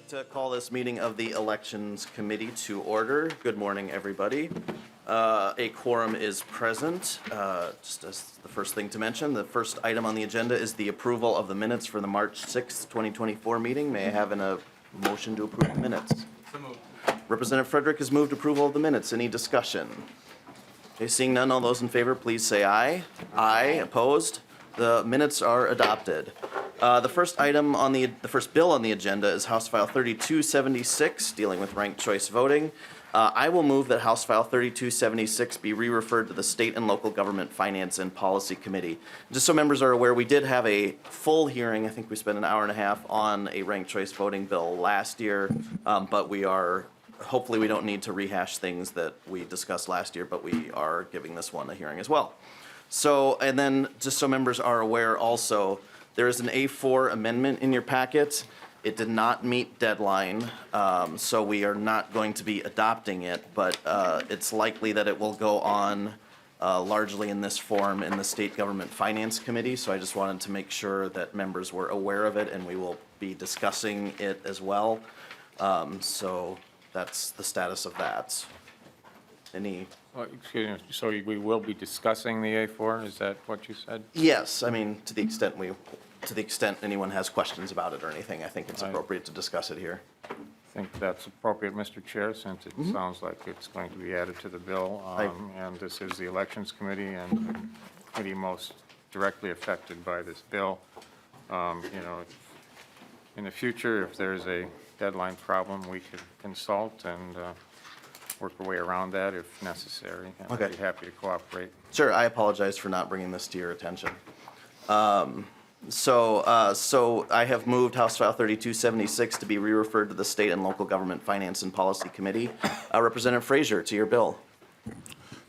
To call this meeting of the Elections Committee to order. Good morning, everybody. A quorum is present. Just as the first thing to mention, the first item on the agenda is the approval of the minutes for the March 6th, 2024 meeting. May I have a motion to approve the minutes? So moved. Representative Frederick has moved approval of the minutes. Any discussion? Okay, seeing none, all those in favor, please say aye. Aye. Opposed? The minutes are adopted. The first item on the first bill on the agenda is House File 3276, dealing with ranked choice voting. I will move that House File 3276 be re-referred to the State and Local Government Finance and Policy Committee. Just so members are aware, we did have a full hearing. I think we spent an hour and a half on a ranked choice voting bill last year, but hopefully we don't need to rehash things that we discussed last year, but we are giving this one a hearing as well. So, and then just so members are aware also, there is an A4 amendment in your packet. It did not meet deadline, so we are not going to be adopting it, but it's likely that it will go on largely in this form in the State Government Finance Committee, so I just wanted to make sure that members were aware of it, and we will be discussing it as well. So that's the status of that. Well, excuse me, so we will be discussing the A4, is that what you said? Yes, I mean, to the extent anyone has questions about it or anything, I think it's appropriate to discuss it here. I think that's appropriate, Mr. Chair, since it sounds like it's going to be added to the bill. And this is the Elections Committee and the committee most directly affected by this bill. You know, in the future, if there's a deadline problem, we could consult and work our way around that if necessary. Okay. I'd be happy to cooperate. Sure, I apologize for not bringing this to your attention. So I have moved House File 3276 to be re-referred to the State and Local Government Finance and Policy Committee. Representative Frazier, to your bill.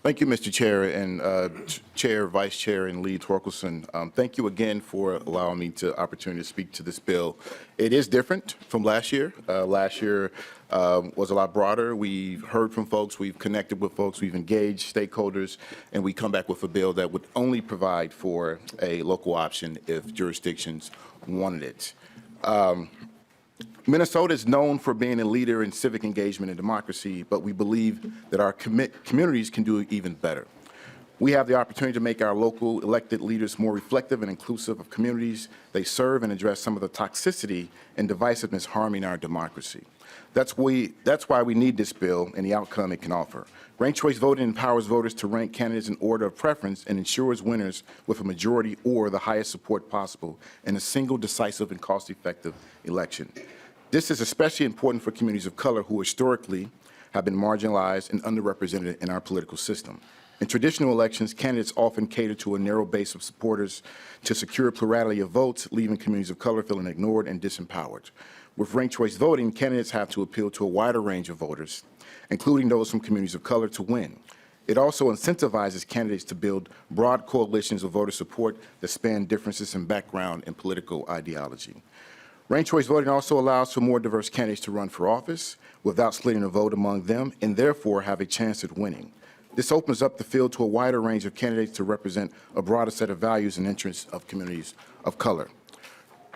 Thank you, Mr. Chair, and Chair, Vice Chair, and Lee Torkelson. Thank you again for allowing me the opportunity to speak to this bill. It is different from last year. Last year was a lot broader. We've heard from folks, we've connected with folks, we've engaged stakeholders, and we come back with a bill that would only provide for a local option if jurisdictions wanted it. Minnesota is known for being a leader in civic engagement and democracy, but we believe that our communities can do it even better. We have the opportunity to make our local elected leaders more reflective and inclusive of communities they serve and address some of the toxicity and divisiveness harming our democracy. That's why we need this bill and the outcome it can offer. Ranked choice voting empowers voters to rank candidates in order of preference and ensures winners with a majority or the highest support possible in a single, decisive, and cost-effective election. This is especially important for communities of color who historically have been marginalized and underrepresented in our political system. In traditional elections, candidates often cater to a narrow base of supporters to secure plurality of votes, leaving communities of color feeling ignored and disempowered. With ranked choice voting, candidates have to appeal to a wider range of voters, including those from communities of color, to win. It also incentivizes candidates to build broad coalitions of voter support that span differences in background and political ideology. Ranked choice voting also allows for more diverse candidates to run for office without splitting a vote among them and therefore have a chance at winning. This opens up the field to a wider range of candidates to represent a broader set of values and interests of communities of color.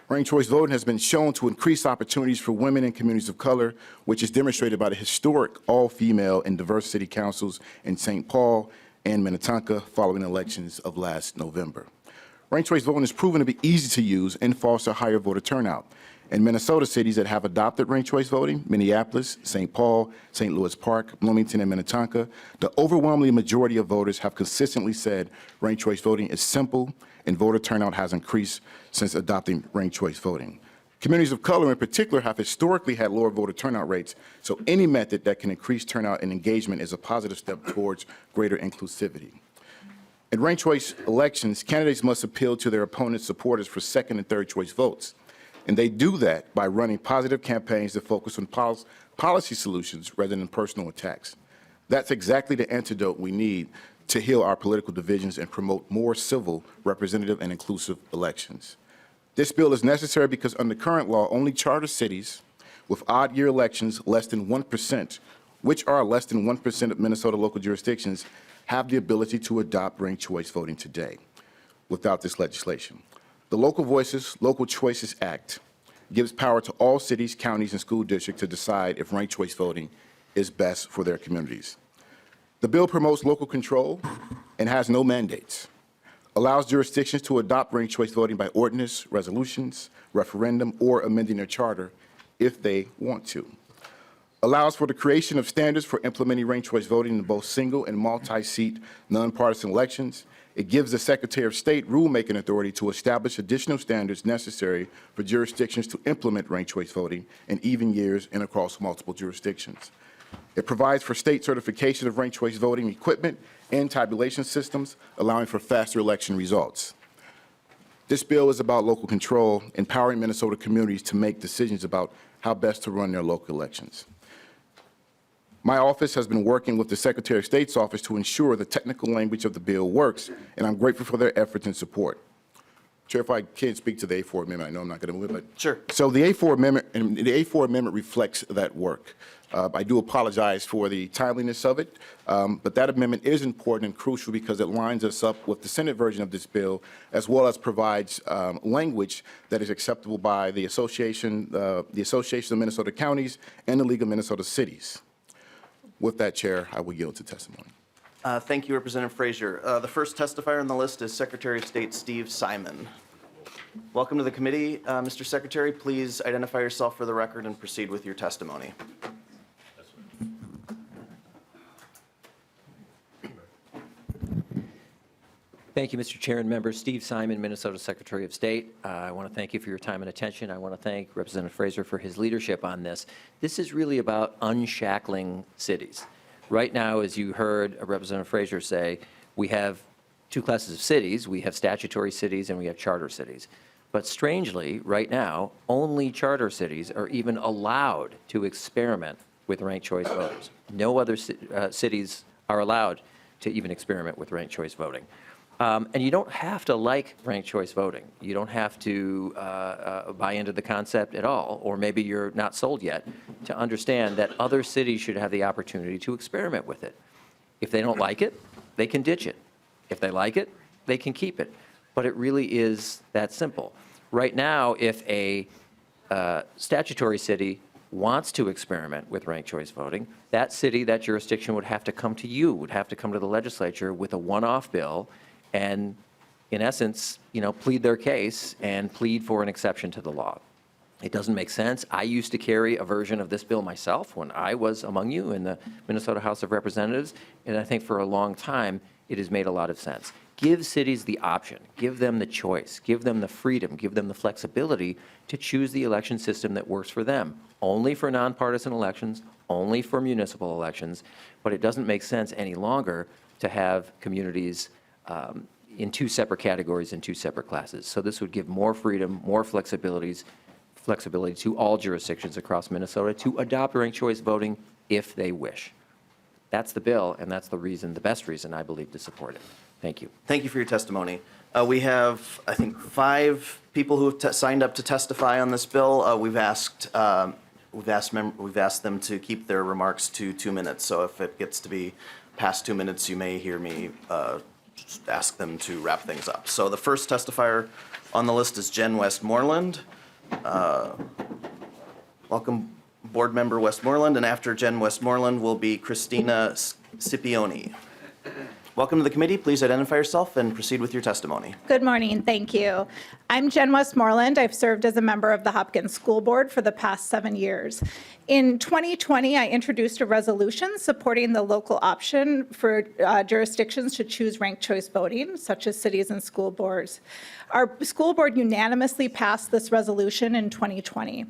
Ranked choice voting has been shown to increase opportunities for women in communities of color, which is demonstrated by the historic all-female and diverse city councils in St. Paul and Minnetonka following elections of last November. Ranked choice voting is proven to be easy to use and foster higher voter turnout. In Minnesota cities that have adopted ranked choice voting, Minneapolis, St. Paul, St. Louis Park, Bloomington, and Minnetonka, the overwhelming majority of voters have consistently said ranked choice voting is simple and voter turnout has increased since adopting ranked choice voting. Communities of color in particular have historically had lower voter turnout rates, so any method that can increase turnout and engagement is a positive step towards greater inclusivity. In ranked choice elections, candidates must appeal to their opponents' supporters for second and third choice votes. And they do that by running positive campaigns that focus on policy solutions rather than personal attacks. That's exactly the antidote we need to heal our political divisions and promote more civil, representative, and inclusive elections. This bill is necessary because under current law, only charter cities with odd year elections less than 1%, which are less than 1% of Minnesota local jurisdictions, have the ability to adopt ranked choice voting today without this legislation. The Local Voices, Local Choices Act gives power to all cities, counties, and school districts to decide if ranked choice voting is best for their communities. The bill promotes local control and has no mandates, allows jurisdictions to adopt ranked choice voting by ordinance, resolutions, referendum, or amending their charter if they want to, allows for the creation of standards for implementing ranked choice voting in both single and multi-seat nonpartisan elections. It gives the Secretary of State rulemaking authority to establish additional standards necessary for jurisdictions to implement ranked choice voting in even years and across multiple jurisdictions. It provides for state certification of ranked choice voting equipment and tabulation systems, allowing for faster election results. This bill is about local control, empowering Minnesota communities to make decisions about how best to run their local elections. My office has been working with the Secretary of State's office to ensure the technical language of the bill works, and I'm grateful for their efforts and support. Chair, if I can speak to the A4 amendment, I know I'm not going to move it, but Sure. So the A4 amendment reflects that work. I do apologize for the timeliness of it, but that amendment is important and crucial because it lines us up with the Senate version of this bill, as well as provides language that is acceptable by the Association of Minnesota Counties and the League of Minnesota Cities. With that, Chair, I will yield to testimony. Thank you, Representative Frazier. The first testifier on the list is Secretary of State Steve Simon. Welcome to the committee. Mr. Secretary, please identify yourself for the record and proceed with your testimony. Thank you, Mr. Chair and members. Steve Simon, Minnesota Secretary of State. I want to thank you for your time and attention. I want to thank Representative Frazier for his leadership on this. This is really about unshackling cities. Right now, as you heard Representative Frazier say, we have two classes of cities. We have statutory cities and we have charter cities. But strangely, right now, only charter cities are even allowed to experiment with ranked choice voters. No other cities are allowed to even experiment with ranked choice voting. And you don't have to like ranked choice voting. You don't have to buy into the concept at all, or maybe you're not sold yet, to understand that other cities should have the opportunity to experiment with it. If they don't like it, they can ditch it. If they like it, they can keep it. But it really is that simple. Right now, if a statutory city wants to experiment with ranked choice voting, that city, that jurisdiction would have to come to you, would have to come to the legislature with a one-off bill and, in essence, plead their case and plead for an exception to the law. It doesn't make sense. I used to carry a version of this bill myself when I was among you in the Minnesota House of Representatives, and I think for a long time it has made a lot of sense. Give cities the option, give them the choice, give them the freedom, give them the flexibility to choose the election system that works for them, only for nonpartisan elections, only for municipal elections, but it doesn't make sense any longer to have communities in two separate categories and two separate classes. So this would give more freedom, more flexibility to all jurisdictions across Minnesota to adopt ranked choice voting if they wish. That's the bill, and that's the best reason, I believe, to support it. Thank you. Thank you for your testimony. We have, I think, 5 people who have signed up to testify on this bill. We've asked them to keep their remarks to 2 minutes. So if it gets to be past 2 minutes, you may hear me just ask them to wrap things up. So the first testifier on the list is Jen Westmoreland. Welcome, Board Member Westmoreland, and after Jen Westmoreland will be Christina Scipione. Welcome to the committee. Please identify yourself and proceed with your testimony. Good morning. Thank you. I'm Jen Westmoreland. I've served as a member of the Hopkins School Board for the past 7 years. In 2020, I introduced a resolution supporting the local option for jurisdictions to choose ranked choice voting, such as cities and school boards. Our school board unanimously passed this resolution in 2020.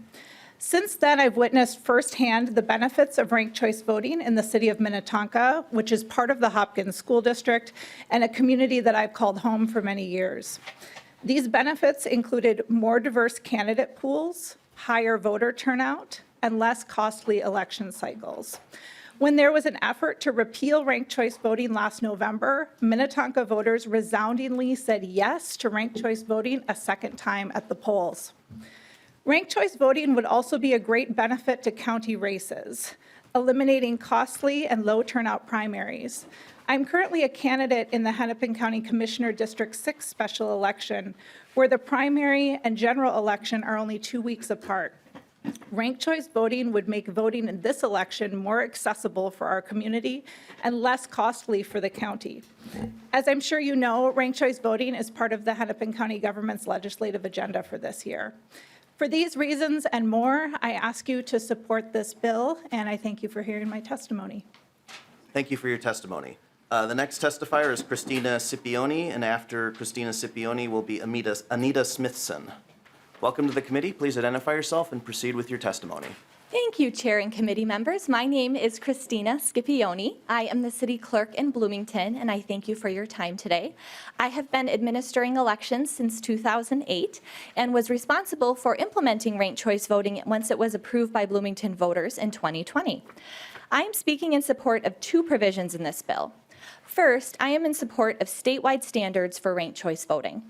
Since then, I've witnessed firsthand the benefits of ranked choice voting in the city of Minnetonka, which is part of the Hopkins School District and a community that I've called home for many years. These benefits included more diverse candidate pools, higher voter turnout, and less costly election cycles. When there was an effort to repeal ranked choice voting last November, Minnetonka voters resoundingly said yes to ranked choice voting a second time at the polls. Ranked choice voting would also be a great benefit to county races, eliminating costly and low turnout primaries. I'm currently a candidate in the Hennepin County Commissioner District 6 special election, where the primary and general election are only 2 weeks apart. Ranked choice voting would make voting in this election more accessible for our community and less costly for the county. As I'm sure you know, ranked choice voting is part of the Hennepin County government's legislative agenda for this year. For these reasons and more, I ask you to support this bill, and I thank you for hearing my testimony. Thank you for your testimony. The next testifier is Christina Scipione, and after Christina Scipione will be Anita Smithson. Welcome to the committee. Please identify yourself and proceed with your testimony. Thank you, Chair and committee members. My name is Christina Scipione. I am the city clerk in Bloomington, and I thank you for your time today. I have been administering elections since 2008 and was responsible for implementing ranked choice voting once it was approved by Bloomington voters in 2020. I am speaking in support of 2 provisions in this bill. First, I am in support of statewide standards for ranked choice voting.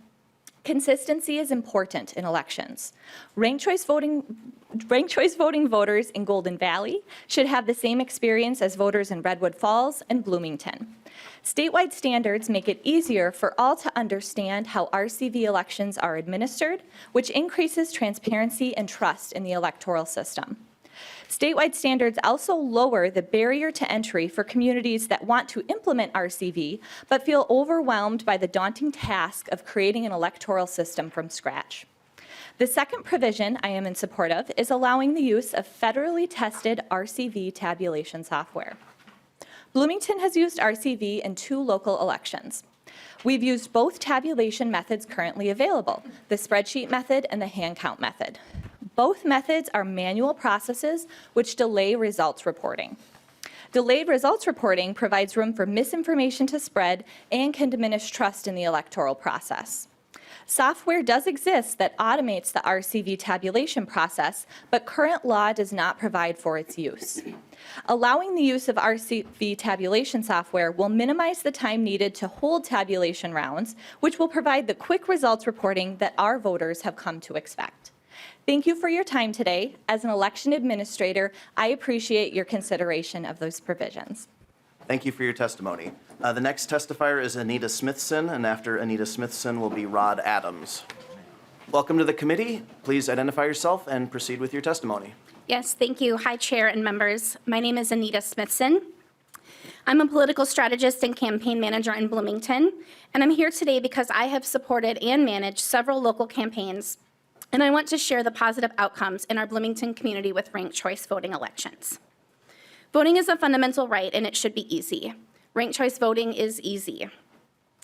Consistency is important in elections. Ranked choice voting voters in Golden Valley should have the same experience as voters in Redwood Falls and Bloomington. Statewide standards make it easier for all to understand how RCV elections are administered, which increases transparency and trust in the electoral system. Statewide standards also lower the barrier to entry for communities that want to implement RCV but feel overwhelmed by the daunting task of creating an electoral system from scratch. The second provision I am in support of is allowing the use of federally tested RCV tabulation software. Bloomington has used RCV in 2 local elections. We've used both tabulation methods currently available, the spreadsheet method and the hand count method. Both methods are manual processes which delay results reporting. Delayed results reporting provides room for misinformation to spread and can diminish trust in the electoral process. Software does exist that automates the RCV tabulation process, but current law does not provide for its use. Allowing the use of RCV tabulation software will minimize the time needed to hold tabulation rounds, which will provide the quick results reporting that our voters have come to expect. Thank you for your time today. As an election administrator, I appreciate your consideration of those provisions. Thank you for your testimony. The next testifier is Anita Smithson, and after Anita Smithson will be Rod Adams. Welcome to the committee. Please identify yourself and proceed with your testimony. Yes, thank you. Hi, Chair and members. My name is Anita Smithson. I'm a political strategist and campaign manager in Bloomington, and I'm here today because I have supported and managed several local campaigns, and I want to share the positive outcomes in our Bloomington community with ranked choice voting elections. Voting is a fundamental right, and it should be easy. Ranked choice voting is easy.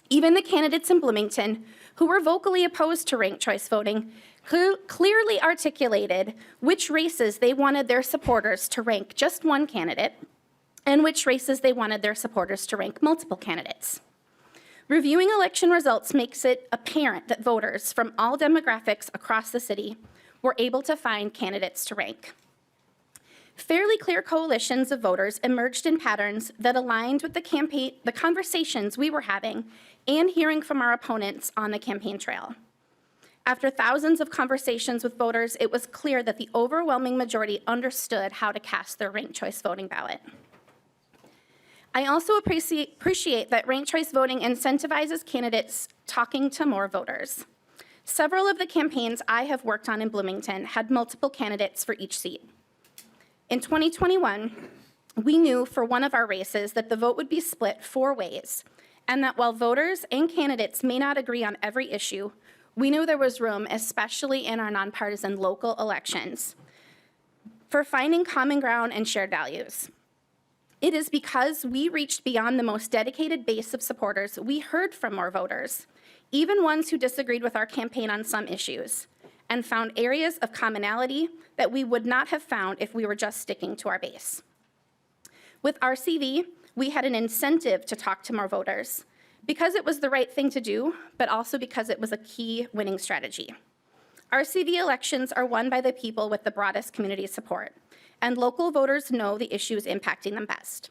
Even the candidates in Bloomington who were vocally opposed to ranked choice voting clearly articulated which races they wanted their supporters to rank just one candidate and which races they wanted their supporters to rank multiple candidates. Reviewing election results makes it apparent that voters from all demographics across the city were able to find candidates to rank. Fairly clear coalitions of voters emerged in patterns that aligned with the conversations we were having and hearing from our opponents on the campaign trail. After thousands of conversations with voters, it was clear that the overwhelming majority understood how to cast their ranked choice voting ballot. I also appreciate that ranked choice voting incentivizes candidates talking to more voters. Several of the campaigns I have worked on in Bloomington had multiple candidates for each seat. In 2021, we knew for one of our races that the vote would be split 4 ways, and that while voters and candidates may not agree on every issue, we knew there was room, especially in our nonpartisan local elections, for finding common ground and shared values. It is because we reached beyond the most dedicated base of supporters, we heard from more voters, even ones who disagreed with our campaign on some issues, and found areas of commonality that we would not have found if we were just sticking to our base. With RCV, we had an incentive to talk to more voters because it was the right thing to do, but also because it was a key winning strategy. RCV elections are won by the people with the broadest community support, and local voters know the issues impacting them best.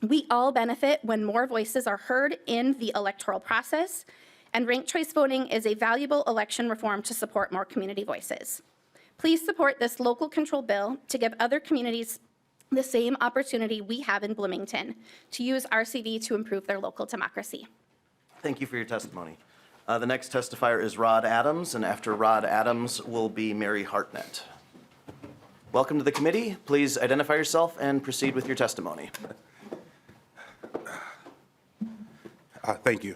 We all benefit when more voices are heard in the electoral process, and ranked choice voting is a valuable election reform to support more community voices. Please support this local control bill to give other communities the same opportunity we have in Bloomington to use RCV to improve their local democracy. Thank you for your testimony. The next testifier is Rod Adams, and after Rod Adams will be Mary Hartnett. Welcome to the committee. Please identify yourself and proceed with your testimony. Thank you.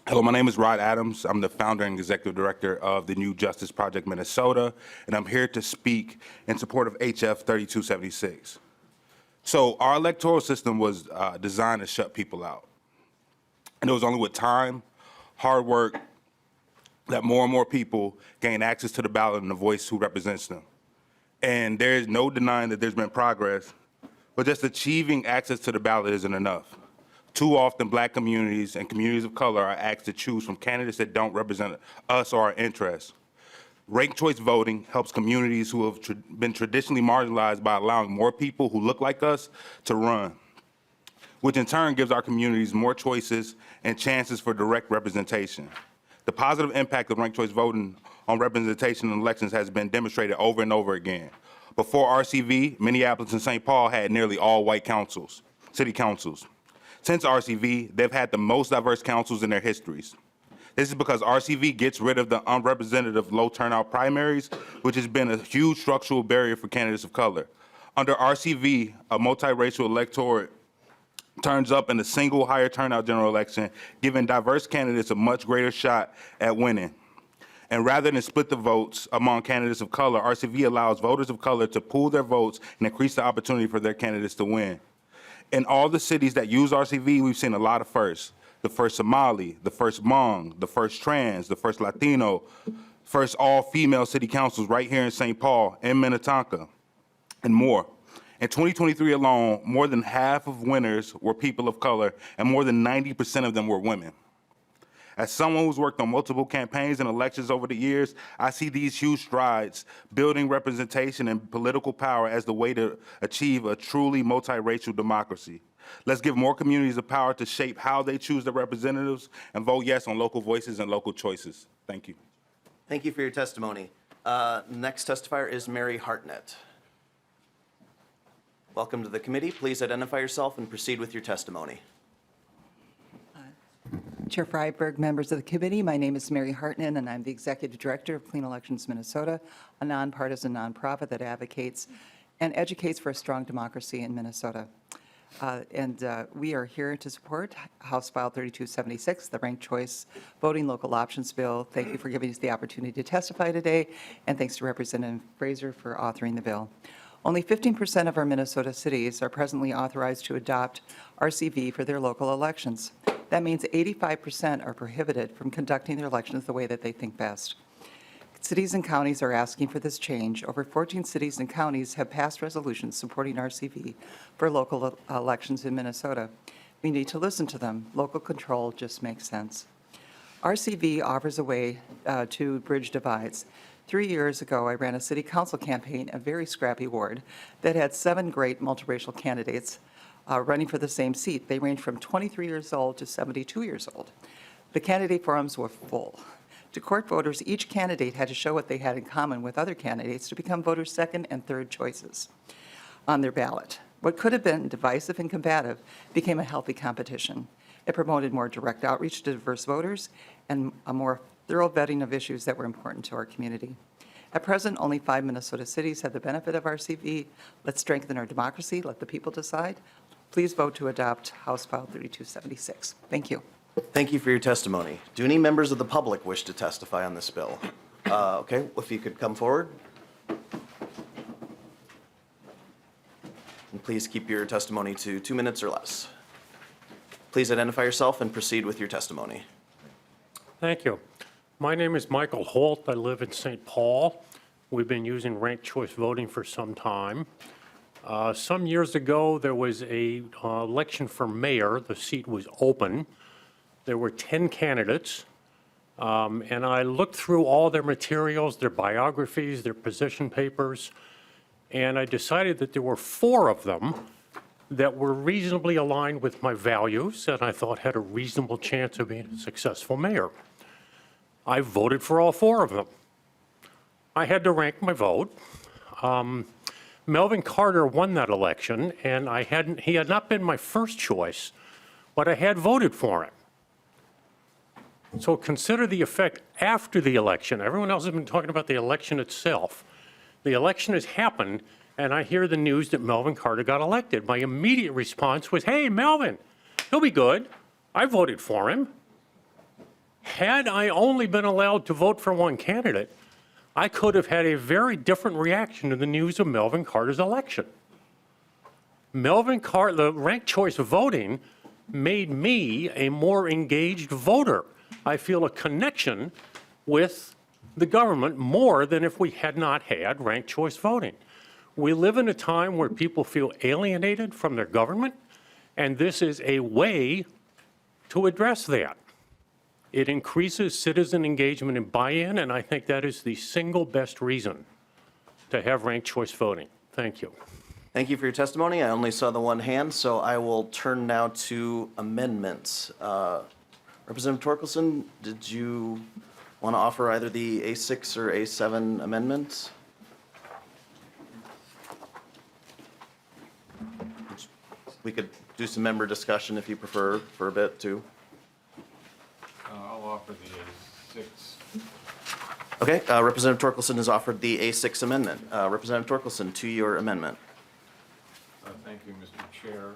Hello, my name is Rod Adams. I'm the founder and executive director of the New Justice Project Minnesota, and I'm here to speak in support of HF 3276. So our electoral system was designed to shut people out. And it was only with time, hard work, that more and more people gain access to the ballot and the voice who represents them. And there is no denying that there's been progress, but just achieving access to the ballot isn't enough. Too often, Black communities and communities of color are asked to choose from candidates that don't represent us or our interests. Ranked choice voting helps communities who have been traditionally marginalized by allowing more people who look like us to run, which in turn gives our communities more choices and chances for direct representation. The positive impact of ranked choice voting on representation in elections has been demonstrated over and over again. Before RCV, Minneapolis and St. Paul had nearly all white councils, city councils. Since RCV, they've had the most diverse councils in their histories. This is because RCV gets rid of the unrepresentative low turnout primaries, which has been a huge structural barrier for candidates of color. Under RCV, a multiracial electorate turns up in a single higher turnout general election, giving diverse candidates a much greater shot at winning. And rather than split the votes among candidates of color, RCV allows voters of color to pool their votes and increase the opportunity for their candidates to win. In all the cities that use RCV, we've seen a lot of firsts. The first Somali, the first Hmong, the first trans, the first Latino, first all-female city councils right here in St. Paul, in Minnetonka, and more. In 2023 alone, more than half of winners were people of color, and more than 90% of them were women. As someone who's worked on multiple campaigns and elections over the years, I see these huge strides, building representation and political power as the way to achieve a truly multiracial democracy. Let's give more communities the power to shape how they choose their representatives and vote yes on local voices and local choices. Thank you. Thank you for your testimony. Next testifier is Mary Hartnett. Welcome to the committee. Please identify yourself and proceed with your testimony. Chair Freiberg, members of the committee, my name is Mary Hartnett, and I'm the Executive Director of Clean Elections Minnesota, a nonpartisan nonprofit that advocates and educates for a strong democracy in Minnesota. We are here to support House File 3276, the Ranked Choice Voting Local Options Bill. Thank you for giving us the opportunity to testify today, and thanks to Representative Frazier for authoring the bill. Only 15% of our Minnesota cities are presently authorized to adopt RCV for their local elections. That means 85% are prohibited from conducting their elections the way that they think best. Cities and counties are asking for this change. Over 14 cities and counties have passed resolutions supporting RCV for local elections in Minnesota. We need to listen to them. Local control just makes sense. RCV offers a way to bridge divides. 3 years ago, I ran a city council campaign, a very scrappy ward, that had 7 great multiracial candidates running for the same seat. They ranged from 23 years old to 72 years old. The candidate forums were full. To court voters, each candidate had to show what they had in common with other candidates to become voters' second and third choices on their ballot. What could have been divisive and combative became a healthy competition. It promoted more direct outreach to diverse voters and a more thorough vetting of issues that were important to our community. At present, only 5 Minnesota cities have the benefit of RCV. Let's strengthen our democracy. Let the people decide. Please vote to adopt House File 3276. Thank you. Thank you for your testimony. Do any members of the public wish to testify on this bill? Okay, if you could come forward. And please keep your testimony to 2 minutes or less. Please identify yourself and proceed with your testimony. Thank you. My name is Michael Holt. I live in St. Paul. We've been using ranked choice voting for some time. Some years ago, there was an election for mayor. The seat was open. There were 10 candidates, and I looked through all their materials, their biographies, their position papers, and I decided that there were 4 of them that were reasonably aligned with my values and I thought had a reasonable chance of being a successful mayor. I voted for all 4 of them. I had to rank my vote. Melvin Carter won that election, and he had not been my first choice, but I had voted for him. So consider the effect after the election. Everyone else has been talking about the election itself. The election has happened, and I hear the news that Melvin Carter got elected. My immediate response was, hey, Melvin, he'll be good. I voted for him. Had I only been allowed to vote for one candidate, I could have had a very different reaction to the news of Melvin Carter's election. The ranked choice voting made me a more engaged voter. I feel a connection with the government more than if we had not had ranked choice voting. We live in a time where people feel alienated from their government, and this is a way to address that. It increases citizen engagement and buy-in, and I think that is the single best reason to have ranked choice voting. Thank you. Thank you for your testimony. I only saw the one hand, so I will turn now to amendments. Representative Torkelson, did you want to offer either the A6 or A7 amendments? We could do some member discussion if you prefer for a bit too. I'll offer the A6. Okay, Representative Torkelson has offered the A6 amendment. Representative Torkelson, to your amendment. Thank you, Mr. Chair.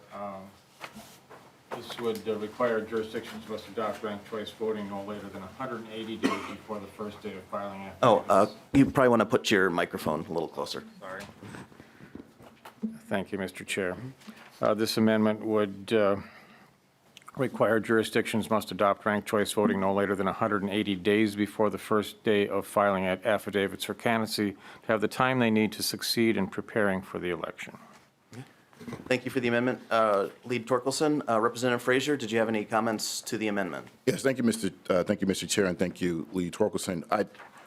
This would require jurisdictions must adopt ranked choice voting no later than 180 days before the first date of filing affidavits. You probably want to put your microphone a little closer. Sorry. Thank you, Mr. Chair. This amendment would require jurisdictions must adopt ranked choice voting no later than 180 days before the first day of filing affidavits for candidacy to have the time they need to succeed in preparing for the election. Thank you for the amendment. Lead Torkelson. Representative Frazier, did you have any comments to the amendment? Yes, thank you, Mr. Chair, and thank you, Lee Torkelson.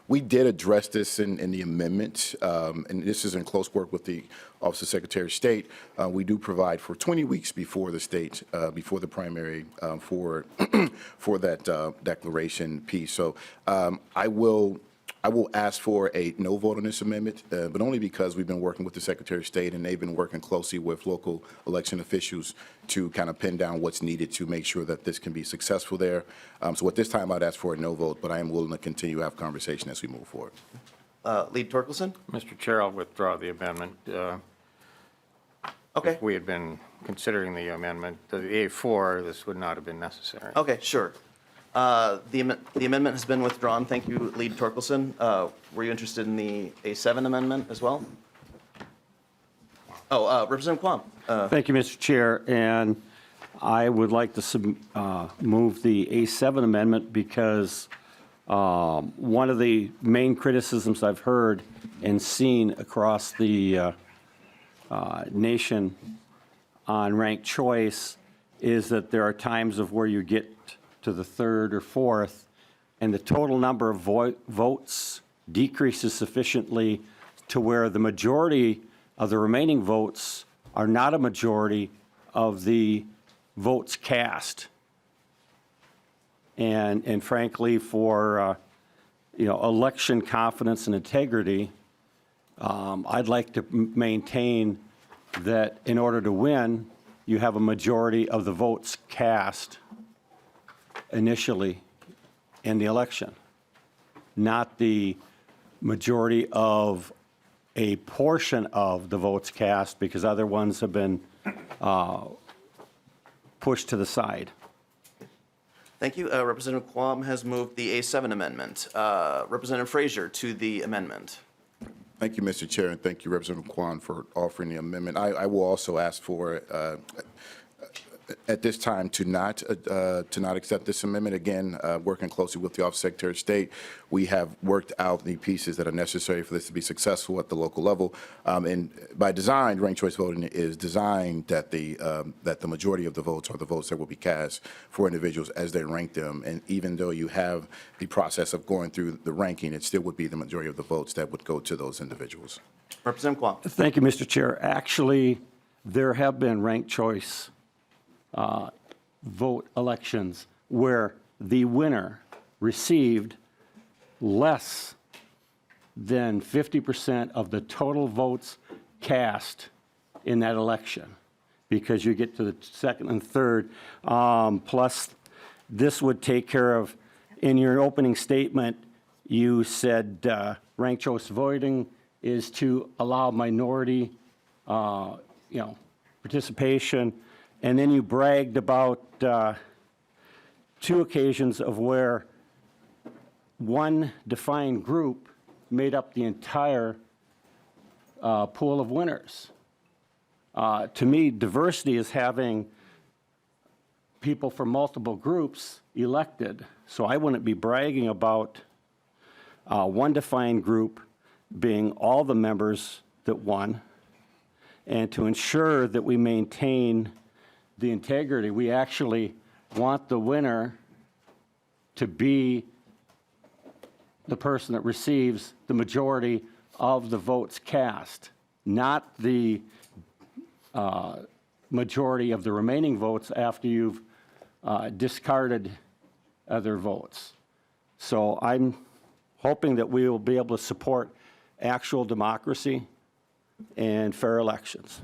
We did address this in the amendment, and this is in close work with the Office of Secretary of State. We do provide for 20 weeks before the state, before the primary, for that declaration piece. So I will ask for a no vote on this amendment, but only because we've been working with the Secretary of State and they've been working closely with local election officials to kind of pin down what's needed to make sure that this can be successful there. So at this time, I'd ask for a no vote, but I am willing to continue to have conversation as we move forward. Lead Torkelson? Mr. Chair, I'll withdraw the amendment. Okay. If we had been considering the amendment, the A4, this would not have been necessary. Okay, sure. The amendment has been withdrawn. Thank you, Lead Torkelson. Were you interested in the A7 amendment as well? Oh, Representative Quam. Thank you, Mr. Chair, and I would like to move the A7 amendment because one of the main criticisms I've heard and seen across the nation on ranked choice is that there are times of where you get to the third or fourth, and the total number of votes decreases sufficiently to where the majority of the remaining votes are not a majority of the votes cast. And frankly, for election confidence and integrity, I'd like to maintain that in order to win, you have a majority of the votes cast initially in the election, not the majority of a portion of the votes cast because other ones have been pushed to the side. Thank you. Representative Quam has moved the A7 amendment. Representative Frazier to the amendment. Thank you, Mr. Chair, and thank you, Representative Kwan, for offering the amendment. I will also ask for, at this time, to not accept this amendment. Again, working closely with the Office of Secretary of State, we have worked out the pieces that are necessary for this to be successful at the local level. And by design, ranked choice voting is designed that the majority of the votes are the votes that will be cast for individuals as they rank them. And even though you have the process of going through the ranking, it still would be the majority of the votes that would go to those individuals. Representative Quam. Thank you, Mr. Chair. Actually, there have been ranked choice vote elections where the winner received less than 50% of the total votes cast in that election, because you get to the second and third. Plus, this would take care of, in your opening statement, you said ranked choice voting is to allow minority, participation, and then you bragged about 2 occasions of where one defined group made up the entire pool of winners. To me, diversity is having people from multiple groups elected. So I wouldn't be bragging about one defined group being all the members that won. And to ensure that we maintain the integrity, we actually want the winner to be the person that receives the majority of the votes cast, not the majority of the remaining votes after you've discarded other votes. So I'm hoping that we will be able to support actual democracy and fair elections.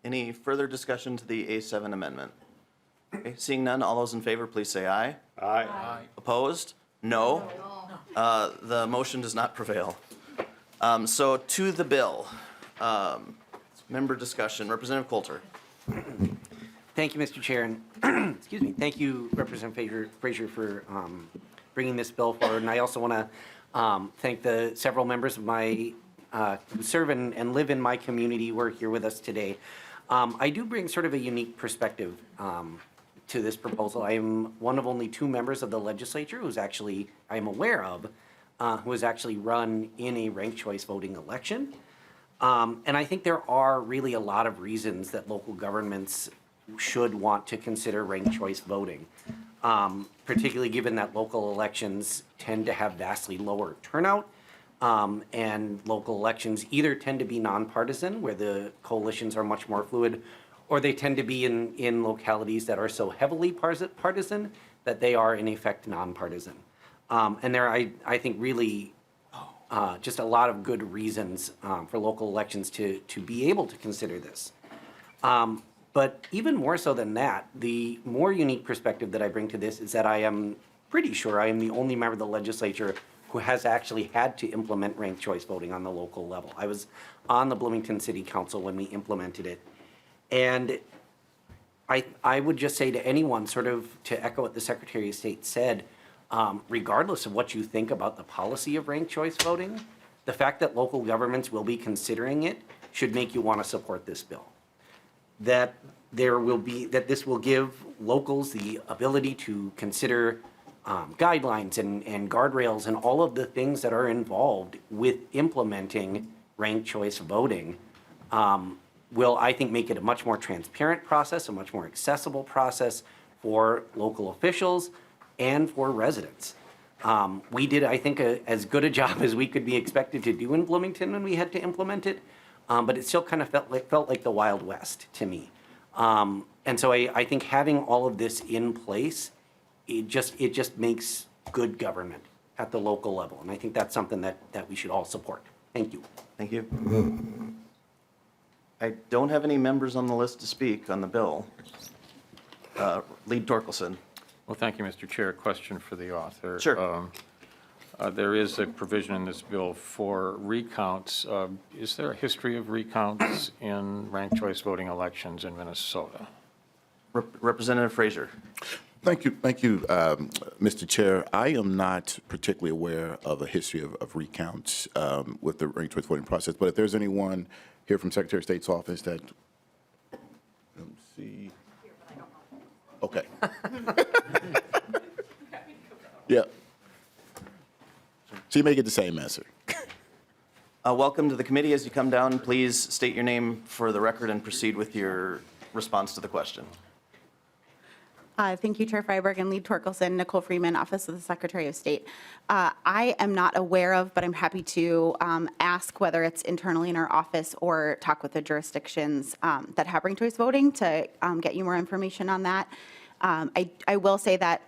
Any further discussion to the A7 amendment? Okay, seeing none, all those in favor, please say aye. Aye. Opposed? No. The motion does not prevail. So to the bill. Member discussion. Representative Coulter. Thank you, Mr. Chair, and excuse me. Thank you, Representative Frazier, for bringing this bill forward. And I also want to thank the several members of my who serve and live in my community who are here with us today. I do bring sort of a unique perspective to this proposal. I am one of only 2 members of the legislature who's actually, I am aware of, who has actually run in a ranked choice voting election. And I think there are really a lot of reasons that local governments should want to consider ranked choice voting, particularly given that local elections tend to have vastly lower turnout, and local elections either tend to be nonpartisan, where the coalitions are much more fluid, or they tend to be in localities that are so heavily partisan that they are in effect nonpartisan. And there are, I think, really just a lot of good reasons for local elections to be able to consider this. But even more so than that, the more unique perspective that I bring to this is that I am pretty sure I am the only member of the legislature who has actually had to implement ranked choice voting on the local level. I was on the Bloomington City Council when we implemented it. And I would just say to anyone, sort of to echo what the Secretary of State said, regardless of what you think about the policy of ranked choice voting, the fact that local governments will be considering it should make you want to support this bill. That this will give locals the ability to consider guidelines and guardrails and all of the things that are involved with implementing ranked choice voting, will, I think, make it a much more transparent process, a much more accessible process for local officials and for residents. We did, I think, as good a job as we could be expected to do in Bloomington when we had to implement it, but it still kind of felt like the Wild West to me. And so I think having all of this in place, it just makes good government at the local level. And I think that's something that we should all support. Thank you. Thank you. I don't have any members on the list to speak on the bill. Lead Torkelson. Well, thank you, Mr. Chair. Question for the author. Sure. There is a provision in this bill for recounts. Is there a history of recounts in ranked choice voting elections in Minnesota? Representative Frazier. Thank you, Mr. Chair. I am not particularly aware of a history of recounts with the ranked choice voting process, but if there's anyone here from Secretary of State's office that, let me see. Okay. Yeah. So you may get the same answer. Welcome to the committee. As you come down, please state your name for the record and proceed with your response to the question. Thank you, Chair Freiberg and Lead Torkelson. Nicole Freeman, Office of the Secretary of State. I am not aware of, but I'm happy to ask whether it's internally in our office or talk with the jurisdictions that have ranked choice voting to get you more information on that. I will say that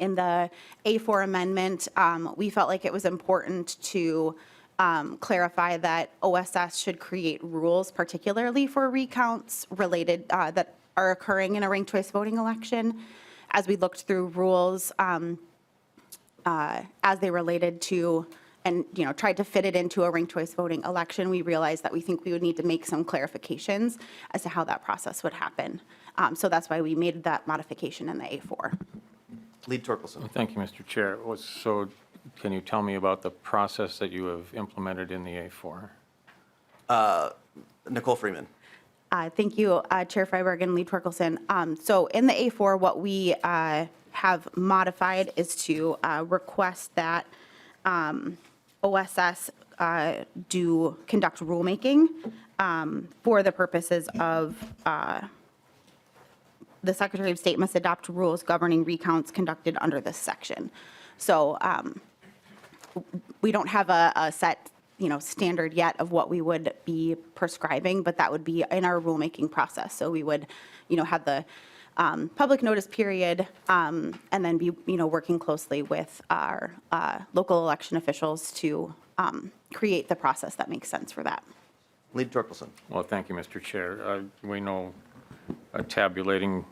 in the A4 amendment, we felt like it was important to clarify that OSS should create rules, particularly for recounts related that are occurring in a ranked choice voting election. As we looked through rules as they related to and tried to fit it into a ranked choice voting election, we realized that we think we would need to make some clarifications as to how that process would happen. So that's why we made that modification in the A4. Lead Torkelson. Thank you, Mr. Chair. So can you tell me about the process that you have implemented in the A4? Nicole Freeman. Thank you, Chair Freiberg and Lead Torkelson. So in the A4, what we have modified is to request that OSS do conduct rulemaking for the purposes of the Secretary of State must adopt rules governing recounts conducted under this section. So we don't have a set standard yet of what we would be prescribing, but that would be in our rulemaking process. So we would have the public notice period and then be working closely with our local election officials to create the process that makes sense for that. Lead Torkelson. Well, thank you, Mr. Chair. We know tabulating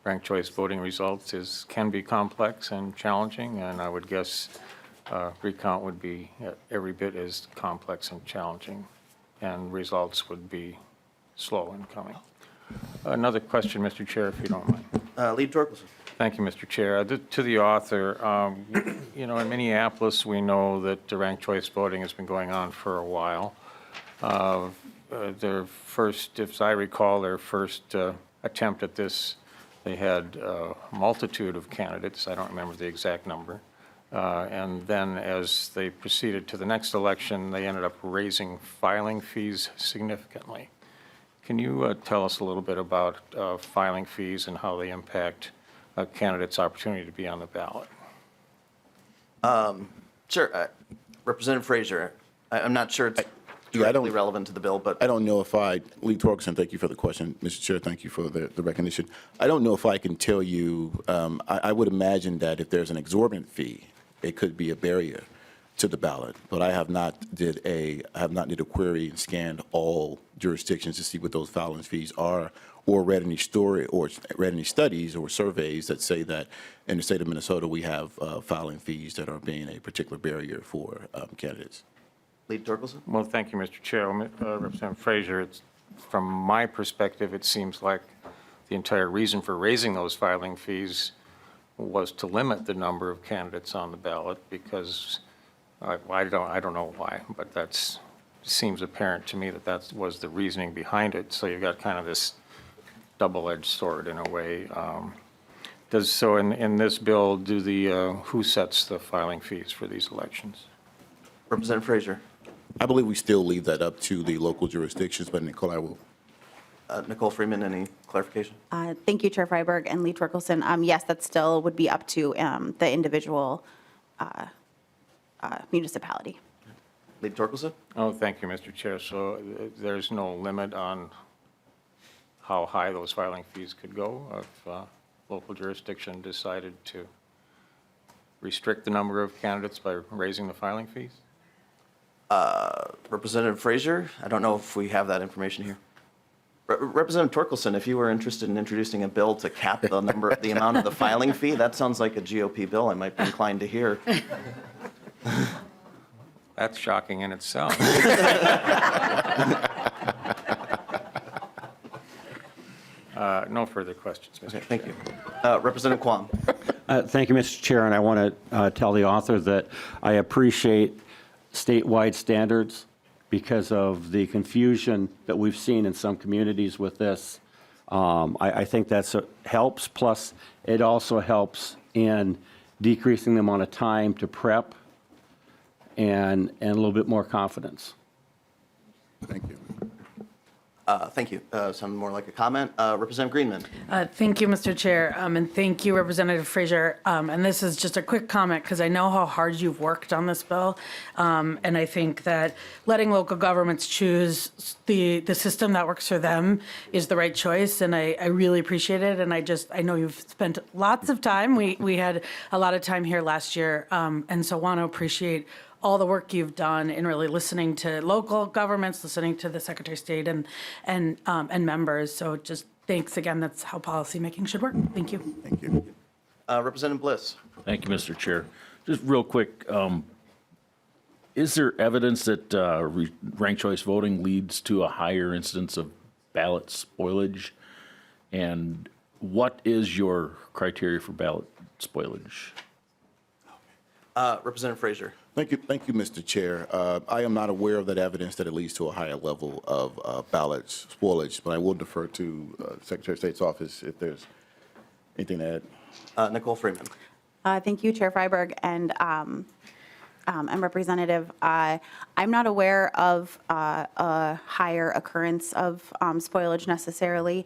ranked choice voting results can be complex and challenging, and I would guess recount would be every bit as complex and challenging, and results would be slow in coming. Another question, Mr. Chair, if you don't mind. Lead Torkelson. Thank you, Mr. Chair. To the author, in Minneapolis, we know that ranked choice voting has been going on for a while. Their first, if I recall, their first attempt at this, they had a multitude of candidates. I don't remember the exact number. And then as they proceeded to the next election, they ended up raising filing fees significantly. Can you tell us a little bit about filing fees and how they impact a candidate's opportunity to be on the ballot? Sure. Representative Frazier. I'm not sure it's Yeah, I don't- directly relevant to the bill, but I don't know if Lee Torkelson, thank you for the question. Mr. Chair, thank you for the recognition. I don't know if I can tell you, I would imagine that if there's an exorbitant fee, it could be a barrier to the ballot, but I have not did a query and scanned all jurisdictions to see what those filing fees are, or read any studies or surveys that say that in the state of Minnesota we have filing fees that are being a particular barrier for candidates. Lead Torkelson. Well, thank you, Mr. Chair. Representative Frazier, from my perspective, it seems like the entire reason for raising those filing fees was to limit the number of candidates on the ballot, because I don't know why, but that seems apparent to me that was the reasoning behind it. So you've got kind of this double-edged sword in a way. So in this bill, who sets the filing fees for these elections? Representative Frazier. I believe we still leave that up to the local jurisdictions, but Nicole, I will. Nicole Freeman, any clarification? Thank you, Chair Freiberg and Lee Torkelson. Yes, that still would be up to the individual municipality. Lead Torkelson. Oh, thank you, Mr. Chair. So there's no limit on how high those filing fees could go if local jurisdiction decided to restrict the number of candidates by raising the filing fees? Representative Frazier, I don't know if we have that information here. Representative Torkelson, if you were interested in introducing a bill to cap the amount of the filing fee, that sounds like a GOP bill I might be inclined to hear. That's shocking in itself. No further questions, Mr. Okay, thank you. Representative Quam. Thank you, Mr. Chair, and I want to tell the author that I appreciate statewide standards because of the confusion that we've seen in some communities with this. I think that helps, plus it also helps in decreasing the amount of time to prep and a little bit more confidence. Thank you. Thank you. Sound more like a comment. Representative Greenman. Thank you, Mr. Chair, and thank you, Representative Frazier. And this is just a quick comment because I know how hard you've worked on this bill, and I think that letting local governments choose the system that works for them is the right choice, and I really appreciate it. And I know you've spent lots of time. We had a lot of time here last year, and so want to appreciate all the work you've done in really listening to local governments, listening to the Secretary of State and members. So just thanks again. That's how policymaking should work. Thank you. Thank you. Representative Bliss. Thank you, Mr. Chair. Just real quick, is there evidence that ranked choice voting leads to a higher incidence of ballot spoilage? And what is your criteria for ballot spoilage? Representative Frazier. Thank you, Mr. Chair. I am not aware of that evidence that it leads to a higher level of ballot spoilage, but I will defer to Secretary of State's office if there's anything to add. Nicole Freeman. Thank you, Chair Freiberg and Representative. I'm not aware of a higher occurrence of spoilage necessarily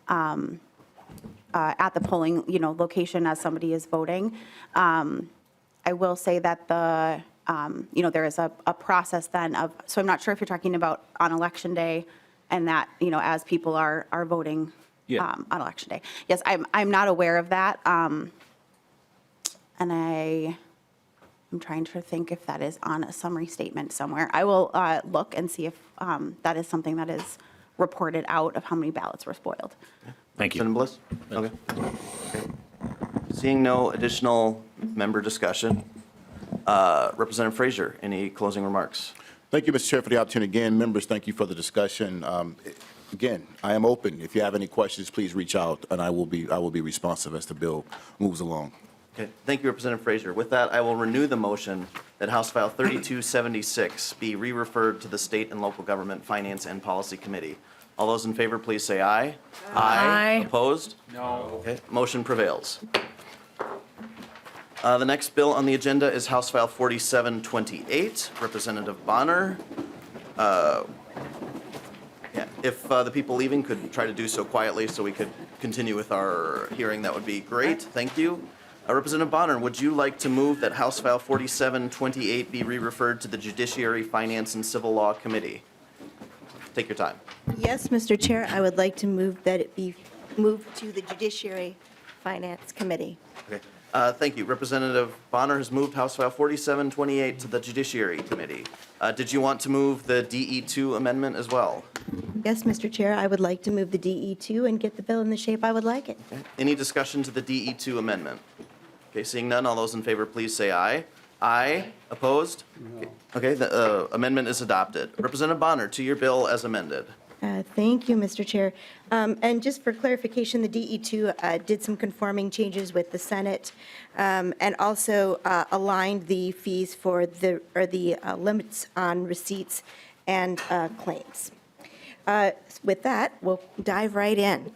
at the polling, location as somebody is voting. I will say that there is a process then of, so I'm not sure if you're talking about on Election Day and that, as people are voting on Election Day. Yes, I'm not aware of that. And I'm trying to think if that is on a summary statement somewhere. I will look and see if that is something that is reported out of how many ballots were spoiled. Thank you. Representative Bliss? Okay. Seeing no additional member discussion, Representative Frazier, any closing remarks? Thank you, Mr. Chair, for the opportunity. Again, members, thank you for the discussion. Again, I am open. If you have any questions, please reach out, and I will be responsive as the bill moves along. Okay, thank you, Representative Frazier. With that, I will renew the motion that House File 3276 be re-referred to the State and Local Government Finance and Policy Committee. All those in favor, please say aye. Aye. Opposed? No. Okay, motion prevails. The next bill on the agenda is House File 4728, Representative Bahner. If the people leaving could try to do so quietly so we could continue with our hearing, that would be great. Thank you. Representative Bahner, would you like to move that House File 4728 be re-referred to the Judiciary, Finance, and Civil Law Committee? Take your time. Yes, Mr. Chair, I would like to move that it be moved to the Judiciary Finance Committee. Okay. Thank you. Representative Bahner has moved House File 4728 to the Judiciary Committee. Did you want to move the DE2 amendment as well? Yes, Mr. Chair, I would like to move the DE2 and get the bill in the shape I would like it. Okay. Any discussion to the DE2 amendment? Okay, seeing none, all those in favor, please say aye. Aye. Opposed? No. Okay, the amendment is adopted. Representative Bahner, to your bill as amended. Thank you, Mr. Chair. And just for clarification, the DE2 did some conforming changes with the Senate and also aligned the fees for the limits on receipts and claims. With that, we'll dive right in.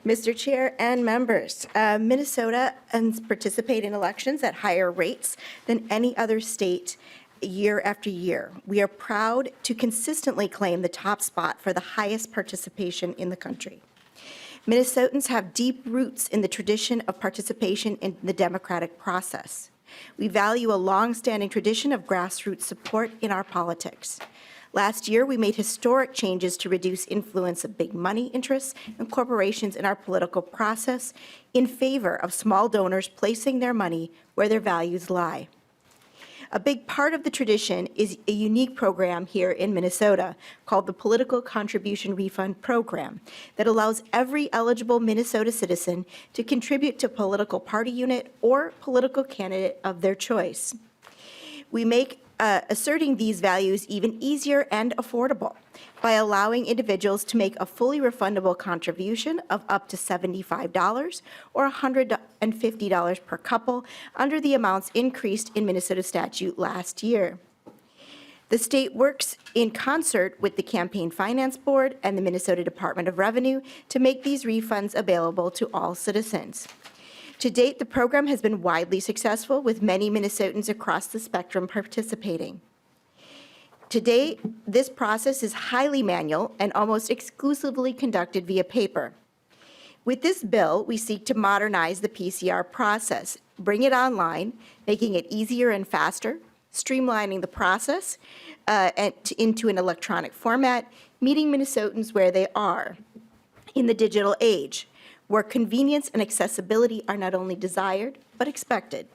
Mr. Chair and members, Minnesotans participate in elections at higher rates than any other state year after year. We are proud to consistently claim the top spot for the highest participation in the country. Minnesotans have deep roots in the tradition of participation in the democratic process. We value a long-standing tradition of grassroots support in our politics. Last year, we made historic changes to reduce influence of big money interests and corporations in our political process in favor of small donors placing their money where their values lie. A big part of the tradition is a unique program here in Minnesota called the Political Contribution Refund Program that allows every eligible Minnesota citizen to contribute to a political party unit or political candidate of their choice. We make asserting these values even easier and affordable by allowing individuals to make a fully refundable contribution of up to $75 or $150 per couple under the amounts increased in Minnesota statute last year. The state works in concert with the Campaign Finance Board and the Minnesota Department of Revenue to make these refunds available to all citizens. To date, the program has been widely successful, with many Minnesotans across the spectrum participating. Today, this process is highly manual and almost exclusively conducted via paper. With this bill, we seek to modernize the PCR process, bring it online, making it easier and faster, streamlining the process into an electronic format, meeting Minnesotans where they are in the digital age, where convenience and accessibility are not only desired, but expected.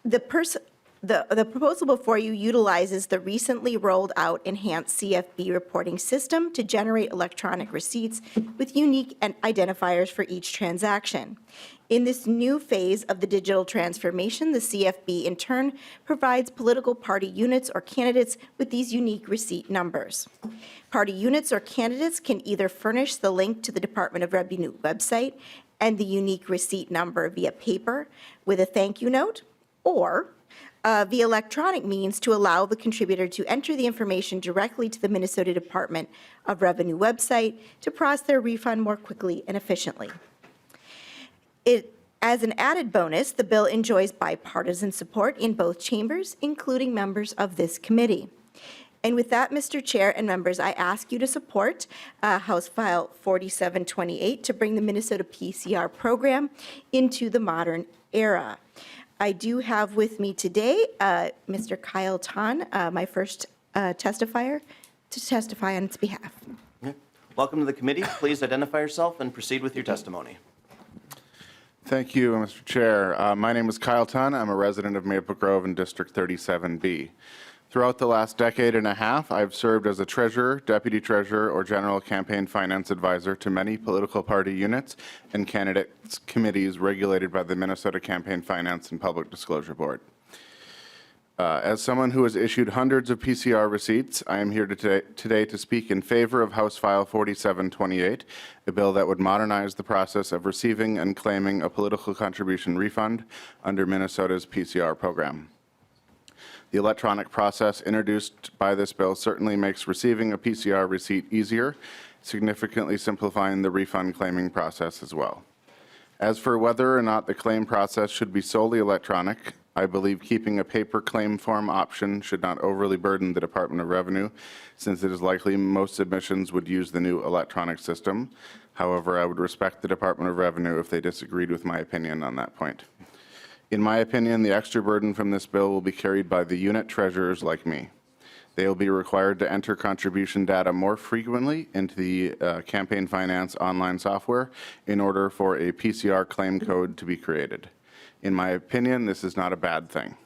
The proposal before you utilizes the recently rolled out enhanced CFB reporting system to generate electronic receipts with unique identifiers for each transaction. In this new phase of the digital transformation, the CFB in turn provides political party units or candidates with these unique receipt numbers. Party units or candidates can either furnish the link to the Department of Revenue website and the unique receipt number via paper with a thank you note, or via electronic means to allow the contributor to enter the information directly to the Minnesota Department of Revenue website to process their refund more quickly and efficiently. As an added bonus, the bill enjoys bipartisan support in both chambers, including members of this committee. And with that, Mr. Chair and members, I ask you to support House File 4728 to bring the Minnesota PCR program into the modern era. I do have with me today Mr. Kyle Tan, my first testifier, to testify on its behalf. Okay. Welcome to the committee. Please identify yourself and proceed with your testimony. Thank you, Mr. Chair. My name is Kyle Tan. I'm a resident of Maple Grove in District 37B. Throughout the last decade and a half, I've served as a treasurer, deputy treasurer, or general campaign finance advisor to many political party units and candidates committees regulated by the Minnesota Campaign Finance and Public Disclosure Board. As someone who has issued hundreds of PCR receipts, I am here today to speak in favor of House File 4728, a bill that would modernize the process of receiving and claiming a political contribution refund under Minnesota's PCR program. The electronic process introduced by this bill certainly makes receiving a PCR receipt easier, significantly simplifying the refund claiming process as well. As for whether or not the claim process should be solely electronic, I believe keeping a paper claim form option should not overly burden the Department of Revenue, since it is likely most submissions would use the new electronic system. However, I would respect the Department of Revenue if they disagreed with my opinion on that point. In my opinion, the extra burden from this bill will be carried by the unit treasurers like me. They will be required to enter contribution data more frequently into the campaign finance online software in order for a PCR claim code to be created. In my opinion, this is not a bad thing,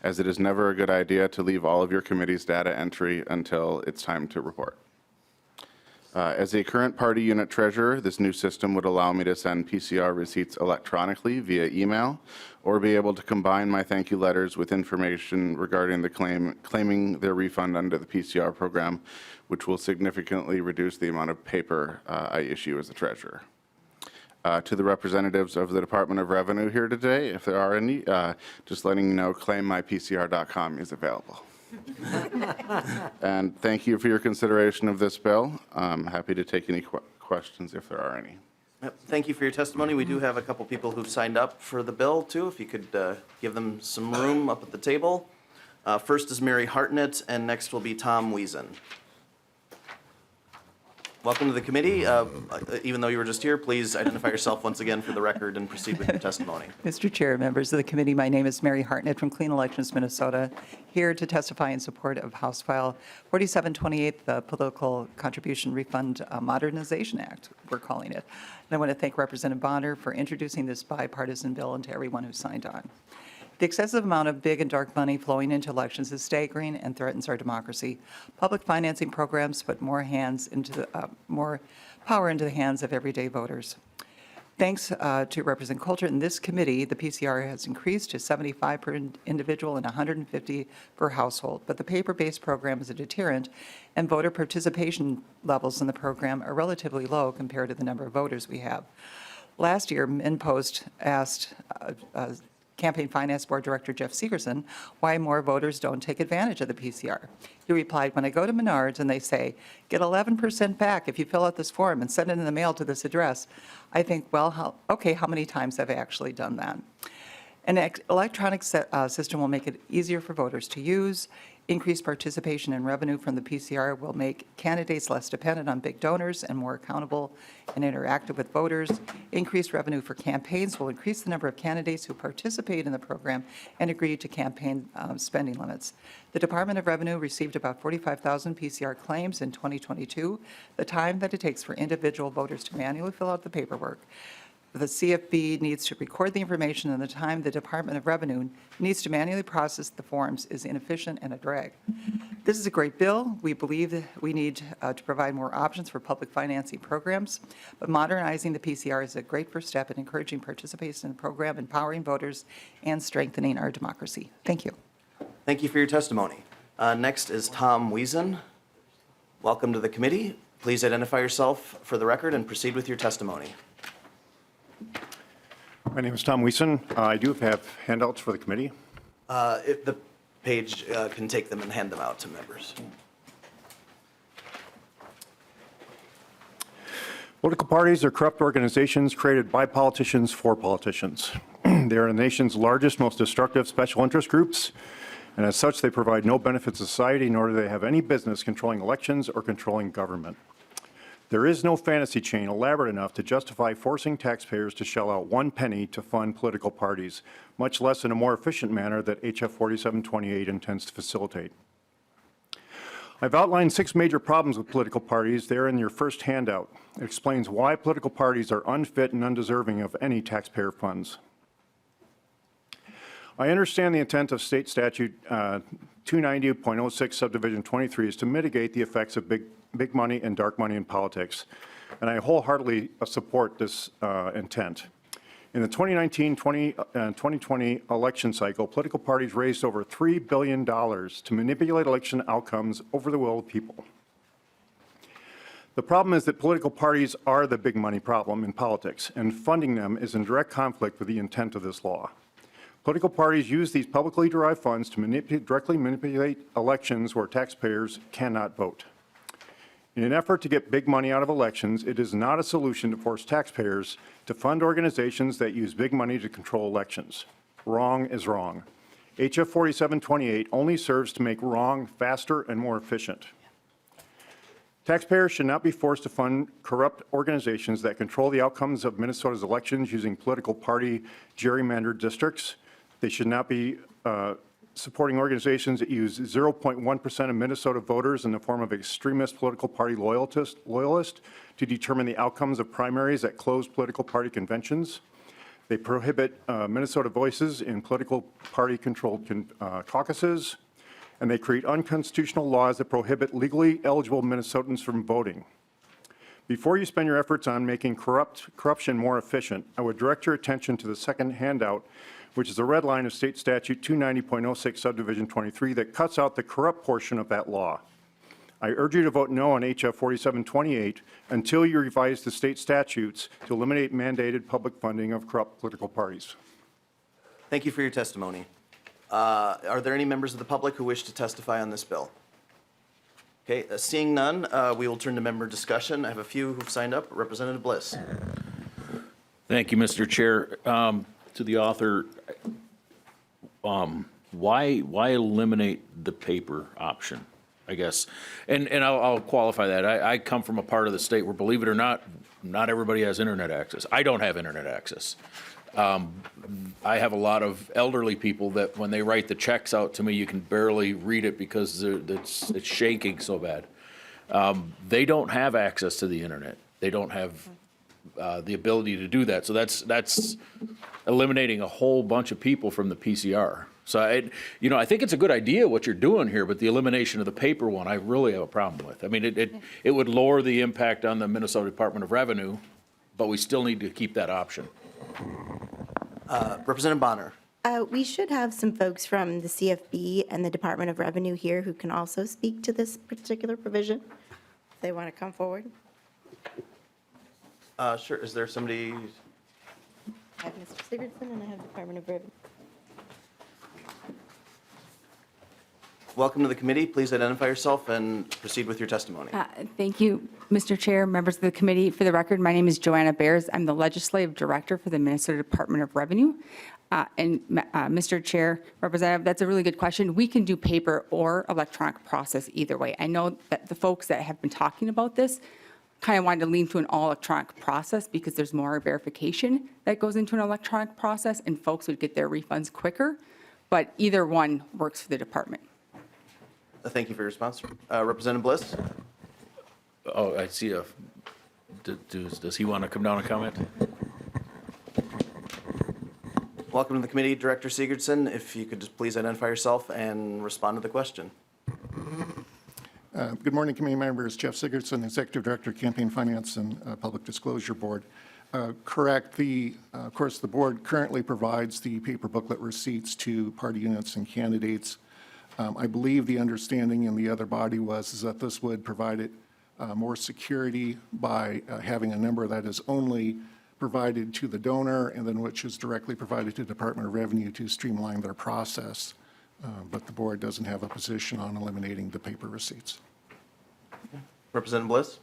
as it is never a good idea to leave all of your committee's data entry until it's time to report. As a current party unit treasurer, this new system would allow me to send PCR receipts electronically via email, or be able to combine my thank you letters with information regarding the claiming their refund under the PCR program, which will significantly reduce the amount of paper I issue as a treasurer. To the representatives of the Department of Revenue here today, if there are any, just letting you know, claimmypcr.com is available. And thank you for your consideration of this bill. I'm happy to take any questions if there are any. Yep. Thank you for your testimony. We do have a couple people who've signed up for the bill, too. If you could give them some room up at the table. First is Mary Hartnett, and next will be Tom Wiesen. Welcome to the committee. Even though you were just here, please identify yourself once again for the record and proceed with your testimony. Mr. Chair, members of the committee, my name is Mary Hartnett from Clean Elections Minnesota, here to testify in support of House File 4728, the Political Contribution Refund Modernization Act, we're calling it. And I want to thank Representative Bahner for introducing this bipartisan bill and to everyone who signed on. The excessive amount of big and dark money flowing into elections is staggering and threatens our democracy. Public financing programs put more power into the hands of everyday voters. Thanks to Representative Coulter in this committee, the PCR has increased to 75 per individual and 150 per household. But the paper-based program is a deterrent, and voter participation levels in the program are relatively low compared to the number of voters we have. Last year, MinPost asked Campaign Finance Board Director Jeff Segerson why more voters don't take advantage of the PCR. He replied, when I go to Menards and they say, get 11% back if you fill out this form and send it in the mail to this address, I think, well, how many times have I actually done that? An electronic system will make it easier for voters to use. Increased participation and revenue from the PCR will make candidates less dependent on big donors and more accountable and interactive with voters. Increased revenue for campaigns will increase the number of candidates who participate in the program and agree to campaign spending limits. The Department of Revenue received about 45,000 PCR claims in 2022, the time that it takes for individual voters to manually fill out the paperwork. The CFB needs to record the information, and the time the Department of Revenue needs to manually process the forms is inefficient and a drag. This is a great bill. We believe that we need to provide more options for public financing programs, but modernizing the PCR is a great first step in encouraging participation in the program, empowering voters, and strengthening our democracy. Thank you. Thank you for your testimony. Next is Tom Wiesen. Welcome to the committee. Please identify yourself for the record and proceed with your testimony. My name is Tom Wiesen. I do have handouts for the committee. If the page can take them and hand them out to members. Political parties are corrupt organizations created by politicians for politicians. They are the nation's largest, most destructive special interest groups, and as such, they provide no benefit to society, nor do they have any business controlling elections or controlling government. There is no fantasy chain elaborate enough to justify forcing taxpayers to shell out 1 penny to fund political parties, much less in a more efficient manner that HF 4728 intends to facilitate. I've outlined 6 major problems with political parties. They're in your first handout. It explains why political parties are unfit and undeserving of any taxpayer funds. I understand the intent of State Statute 290.06 Subdivision 23 is to mitigate the effects of big money and dark money in politics, and I wholeheartedly support this intent. In the 2019-2020 election cycle, political parties raised over $3 billion to manipulate election outcomes over the will of people. The problem is that political parties are the big money problem in politics, and funding them is in direct conflict with the intent of this law. Political parties use these publicly derived funds to directly manipulate elections where taxpayers cannot vote. In an effort to get big money out of elections, it is not a solution to force taxpayers to fund organizations that use big money to control elections. Wrong is wrong. HF 4728 only serves to make wrong faster and more efficient. Taxpayers should not be forced to fund corrupt organizations that control the outcomes of Minnesota's elections using political party gerrymandered districts. They should not be supporting organizations that use 0.1% of Minnesota voters in the form of extremist political party loyalists to determine the outcomes of primaries at closed political party conventions. They prohibit Minnesota voices in political party-controlled caucuses, and they create unconstitutional laws that prohibit legally eligible Minnesotans from voting. Before you spend your efforts on making corruption more efficient, I would direct your attention to the second handout, which is the red line of State Statute 290.06 Subdivision 23 that cuts out the corrupt portion of that law. I urge you to vote no on HF 4728 until you revise the state statutes to eliminate mandated public funding of corrupt political parties. Thank you for your testimony. Are there any members of the public who wish to testify on this bill? Okay, seeing none, we will turn to member discussion. I have a few who've signed up. Representative Bliss. Thank you, Mr. Chair. To the author, why eliminate the paper option, I guess? And I'll qualify that. I come from a part of the state where, believe it or not everybody has internet access. I don't have internet access. I have a lot of elderly people that when they write the checks out to me, you can barely read it because it's shaking so bad. They don't have access to the internet. They don't have the ability to do that. So that's eliminating a whole bunch of people from the PCR. So I think it's a good idea what you're doing here, but the elimination of the paper one, I really have a problem with. I mean, it would lower the impact on the Minnesota Department of Revenue, but we still need to keep that option. Representative Bahner. We should have some folks from the CFB and the Department of Revenue here who can also speak to this particular provision, if they want to come forward. Sure. Is there somebody? I have Mr. Sigurdson and I have the Department of Revenue. Welcome to the committee. Please identify yourself and proceed with your testimony. Thank you, Mr. Chair, members of the committee. For the record, my name is Joanna Bears. I'm the Legislative Director for the Minnesota Department of Revenue. Mr. Chair, Representative, that's a really good question. We can do paper or electronic process either way. I know that the folks that have been talking about this kind of wanted to lean to an all electronic process because there's more verification that goes into an electronic process and folks would get their refunds quicker, but either one works for the department. Thank you for your response. Representative Bliss? Oh, I see does he want to come down and comment? Welcome to the committee, Director Sigurdson. If you could just please identify yourself and respond to the question. Good morning, committee members. Jeff Sigurdson, Executive Director, Campaign Finance and Public Disclosure Board. Correct. Of course, the board currently provides the paper booklet receipts to party units and candidates. I believe the understanding in the other body is that this would provide it more security by having a number that is only provided to the donor and then which is directly provided to the Department of Revenue to streamline their process. But the board doesn't have a position on eliminating the paper receipts. Representative Bliss?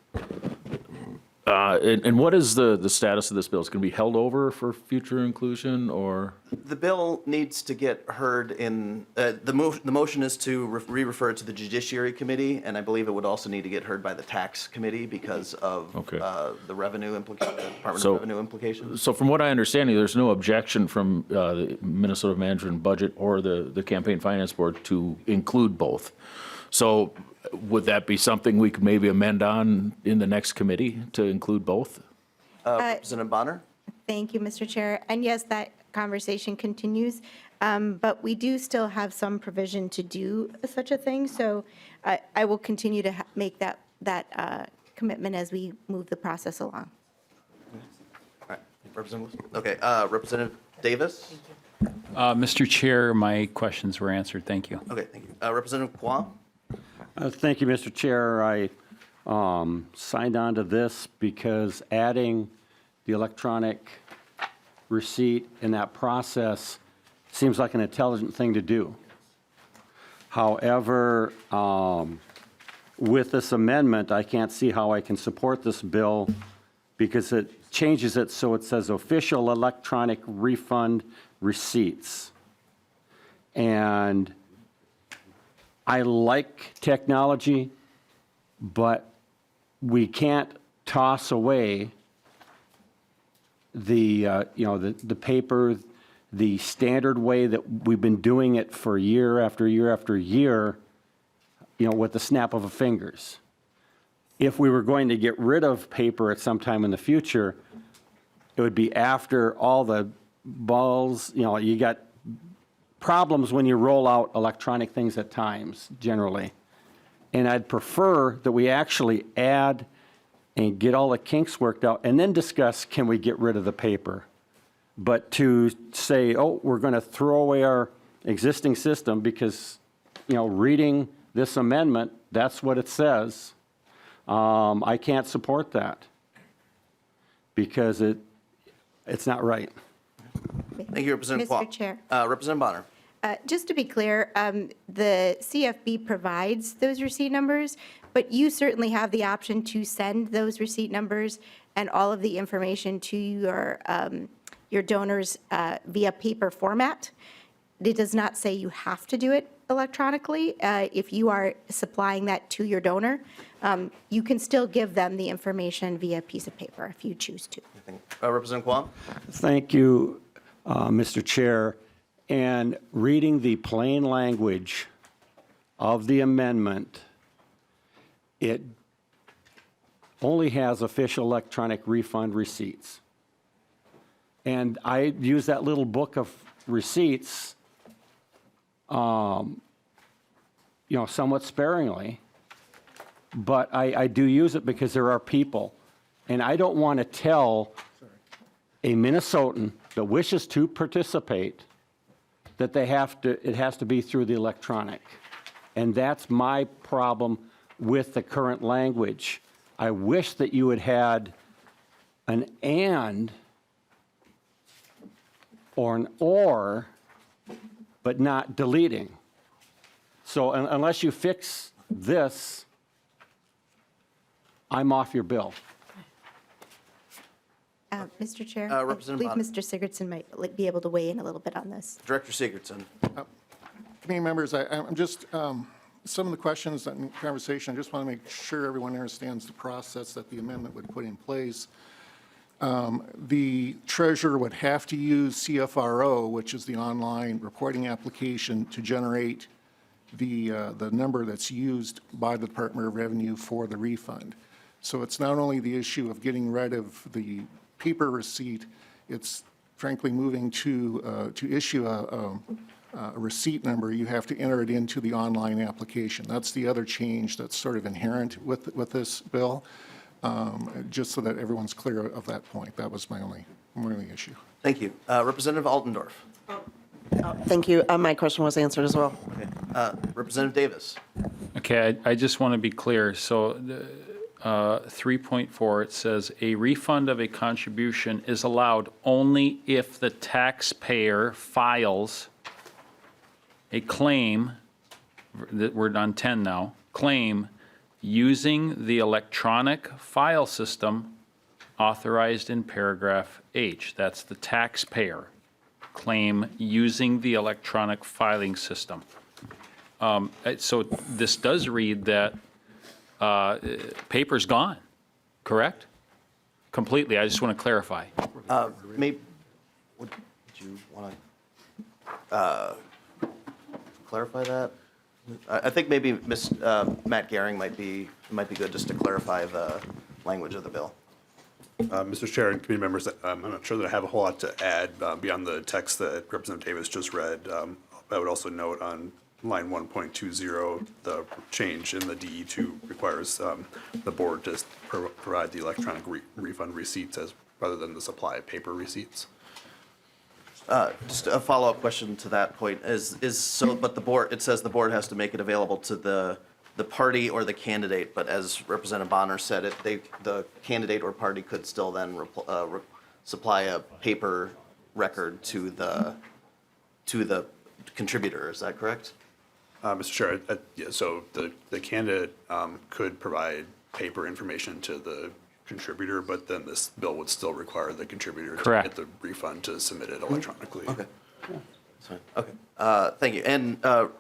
And what is the status of this bill? Is it going to be held over for future inclusion, or? The bill needs to get heard in, the motion is to re-refer it to the Judiciary Committee, and I believe it would also need to get heard by the Tax Committee because of the revenue Department of Revenue implications. So from what I understand, there's no objection from the Minnesota Management Budget or the Campaign Finance Board to include both. So would that be something we could maybe amend on in the next committee to include both? Representative Bahner? Thank you, Mr. Chair. And yes, that conversation continues, but we do still have some provision to do such a thing. So I will continue to make that commitment as we move the process along. All right, Representative. Okay, Representative Davis? Mr. Chair, my questions were answered. Thank you. Okay, thank you. Representative Kwong? Thank you, Mr. Chair. I signed on to this because adding the electronic receipt in that process seems like an intelligent thing to do. However, with this amendment, I can't see how I can support this bill because it changes it so it says official electronic refund receipts. And I like technology, but we can't toss away the paper, the standard way that we've been doing it for year after year after year, with the snap of a fingers. If we were going to get rid of paper at some time in the future, it would be after all the balls, you got problems when you roll out electronic things at times, generally. And I'd prefer that we actually add and get all the kinks worked out and then discuss, can we get rid of the paper? But to say, oh, we're going to throw away our existing system because, reading this amendment, that's what it says. I can't support that because it's not right. Thank you, Representative Kwong. Mr. Chair. Representative Bahner? Just to be clear, the CFB provides those receipt numbers, but you certainly have the option to send those receipt numbers and all of the information to your donors via paper format. It does not say you have to do it electronically. If you are supplying that to your donor, you can still give them the information via piece of paper if you choose to. Representative Kwong? Thank you, Mr. Chair. And reading the plain language of the amendment, it only has official electronic refund receipts. And I use that little book of receipts, somewhat sparingly, but I do use it because there are people. And I don't want to tell a Minnesotan that wishes to participate that it has to be through the electronic. And that's my problem with the current language. I wish that you had had an and or an or, but not deleting. So unless you fix this, I'm off your bill. Mr. Chair, Representative I believe Mr. Sigurdson might be able to weigh in a little bit on this. Director Sigurdson? Committee members, I'm just, some of the questions and conversation, I just want to make sure everyone understands the process that the amendment would put in place. The treasurer would have to use CFRO, which is the online reporting application, to generate the number that's used by the Department of Revenue for the refund. So it's not only the issue of getting rid of the paper receipt, it's frankly, moving to issue a receipt number, you have to enter it into the online application. That's the other change that's sort of inherent with this bill, just so that everyone's clear of that point. That was my only issue. Thank you. Representative Altendorf. Thank you. My question was answered as well. Representative Davis. Okay, I just want to be clear. So 3.4, it says, a refund of a contribution is allowed only if the taxpayer files a claim, that we're on 10 now, claim using the electronic file system authorized in paragraph H. That's the taxpayer claim using the electronic filing system. So this does read that paper's gone, correct? Completely. I just want to clarify. Would you want to clarify that? I think maybe Matt Gehring might be good just to clarify the language of the bill. Mr. Chair and committee members, I'm not sure that I have a whole lot to add beyond the text that Representative Davis just read. I would also note on line 1.20, the change in the DE2 requires the board to provide the electronic refund receipts rather than the supply of paper receipts. Just a follow-up question to that point but the board, it says the board has to make it available to the party or the candidate, but as Representative Bahner said, the candidate or party could still then supply a paper record to the contributor. Is that correct? Mr. Chair, yeah, so the candidate could provide paper information to the contributor, but then this bill would still require the contributor Correct. to get the refund to submit it electronically. Okay. That's fine. Okay. Thank you. And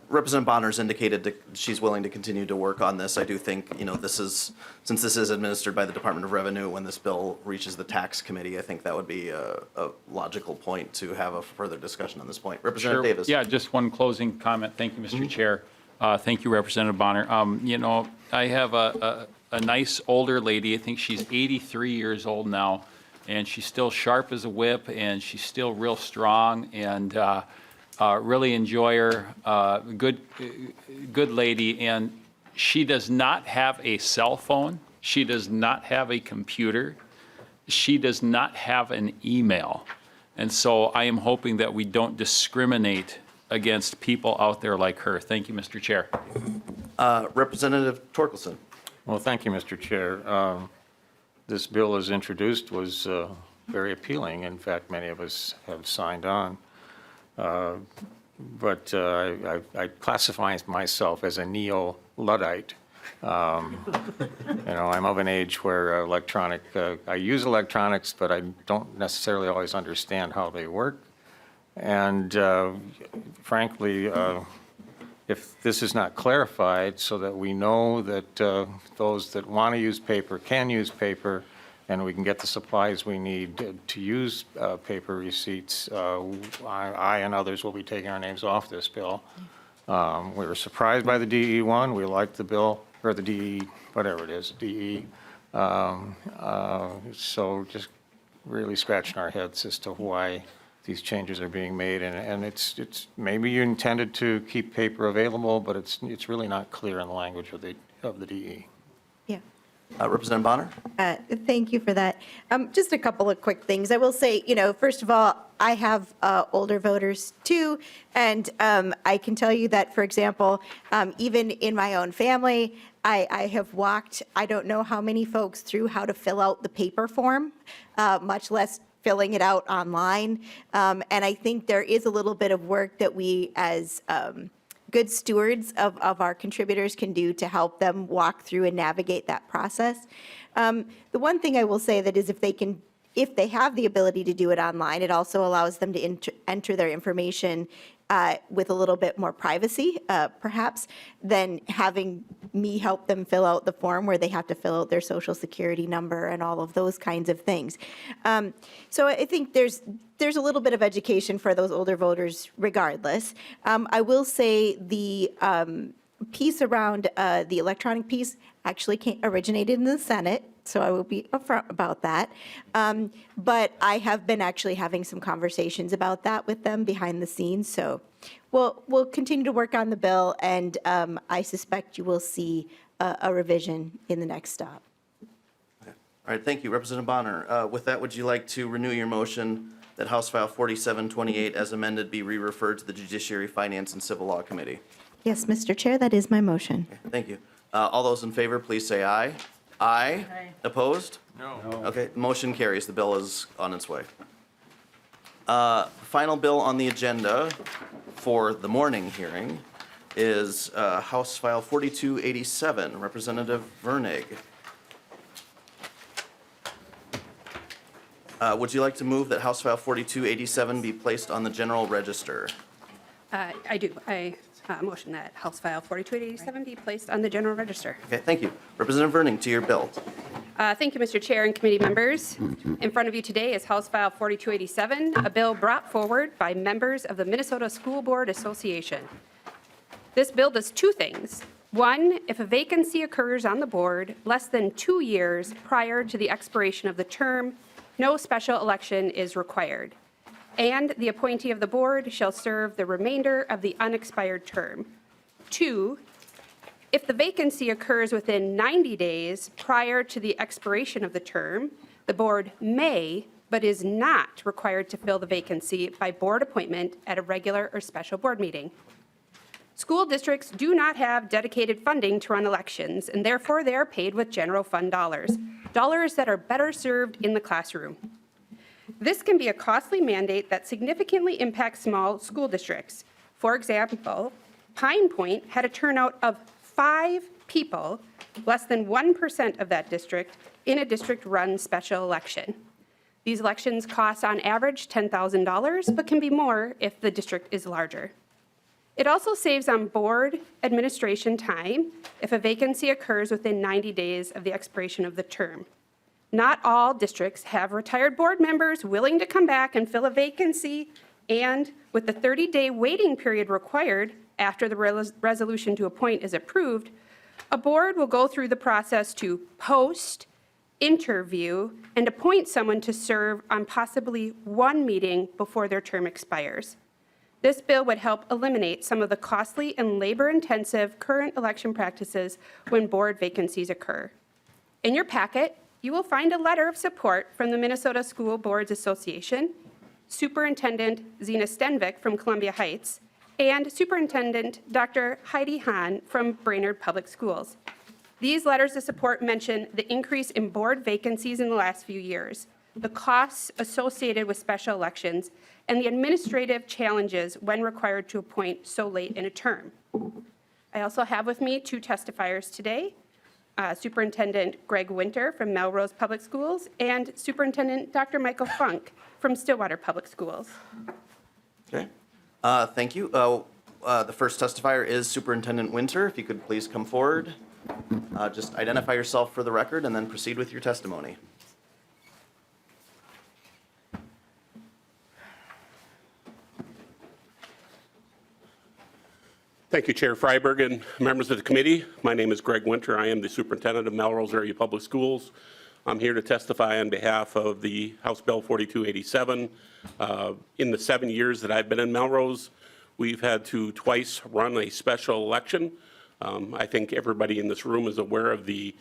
Representative Bonner's indicated that she's willing to continue to work on this. I do think, since this is administered by the Department of Revenue, when this bill reaches the tax committee, I think that would be a logical point to have a further discussion on this point. Representative Sure. Davis. Yeah, just one closing comment. Thank you, Mr. Chair. Thank you, Representative Bahner. I have a nice older lady. I think she's 83 years old now, and she's still sharp as a whip, and she's still real strong, and really enjoy her. Good lady, and she does not have a cell phone. She does not have a computer. She does not have an email. And so I am hoping that we don't discriminate against people out there like her. Thank you, Mr. Chair. Representative Torkelson. Well, thank you, Mr. Chair. This bill as introduced was very appealing. In fact, many of us have signed on. But I classify myself as a neo-Luddite. I'm of an age where I use electronics, but I don't necessarily always understand how they work. And frankly, if this is not clarified so that we know that those that want to use paper can use paper, and we can get the supplies we need to use paper receipts, I and others will be taking our names off this bill. We were surprised by the DE one. We liked the bill, or the DE, whatever it is, DE. So just really scratching our heads as to why these changes are being made, and it's maybe you intended to keep paper available, but it's really not clear in the language of the DE. Yeah. Representative Bahner? Thank you for that. Just a couple of quick things. I will say, first of all, I have older voters too, and I can tell you that, for example, even in my own family, I have walked, I don't know how many folks through how to fill out the paper form, much less filling it out online. And I think there is a little bit of work that we as good stewards of our contributors can do to help them walk through and navigate that process. The one thing I will say that is if they have the ability to do it online, it also allows them to enter their information with a little bit more privacy, perhaps, than having me help them fill out the form where they have to fill out their social security number and all of those kinds of things. So I think there's a little bit of education for those older voters regardless. I will say piece around the electronic piece actually originated in the Senate, so I will be upfront about that. But I have been actually having some conversations about that with them behind the scenes, so we'll continue to work on the bill, and I suspect you will see a revision in the next stop. All right, thank you. Representative Bahner, with that, would you like to renew your motion that House File 4728 as amended be re-referred to the Judiciary, Finance, and Civil Law Committee? Yes, Mr. Chair, that is my motion. Thank you. All those in favor, please say aye. Aye. Opposed? No. Okay, motion carries. The bill is on its way. Final bill on the agenda for the morning hearing is House File 4287, Representative Virnig. Would you like to move that House File 4287 be placed on the general register? I do. I motion that House File 4287 be placed on the general register. Okay, thank you. Representative Virnig, to your bill. Thank you, Mr. Chair and committee members. In front of you today is House File 4287, a bill brought forward by members of the Minnesota School Board Association. This bill does two things. One, if a vacancy occurs on the board less than 2 years prior to the expiration of the term, no special election is required, and the appointee of the board shall serve the remainder of the unexpired term. 2, if the vacancy occurs within 90 days prior to the expiration of the term, the board may, but is not required to fill the vacancy by board appointment at a regular or special board meeting. School districts do not have dedicated funding to run elections, and therefore they are paid with general fund dollars that are better served in the classroom. This can be a costly mandate that significantly impacts small school districts. For example, Pine Point had a turnout of 5 people, less than 1% of that district, in a district-run special election. These elections cost on average $10,000, but can be more if the district is larger. It also saves on board administration time if a vacancy occurs within 90 days of the expiration of the term. Not all districts have retired board members willing to come back and fill a vacancy, and with the 30-day waiting period required after the resolution to appoint is approved, a board will go through the process to post, interview, and appoint someone to serve on possibly one meeting before their term expires. This bill would help eliminate some of the costly and labor-intensive current election practices when board vacancies occur. In your packet, you will find a letter of support from the Minnesota School Boards Association, Superintendent Zena Stenvik from Columbia Heights, and Superintendent Dr. Heidi Hahn from Brainerd Public Schools. These letters of support mention the increase in board vacancies in the last few years, the costs associated with special elections, and the administrative challenges when required to appoint so late in a term. I also have with me 2 testifiers today, Superintendent Greg Winter from Melrose Public Schools and Superintendent Dr. Michael Funk from Stillwater Public Schools. Okay, thank you. The first testifier is Superintendent Winter. If you could please come forward. Just identify yourself for the record and then proceed with your testimony. Thank you, Chair Freiberg and members of the committee. My name is Greg Winter. I am the superintendent of Melrose Area Public Schools. I'm here to testify on behalf of the House Bill 4287. In the 7 years that I've been in Melrose, we've had to twice run a special election. I think everybody in this room is aware of the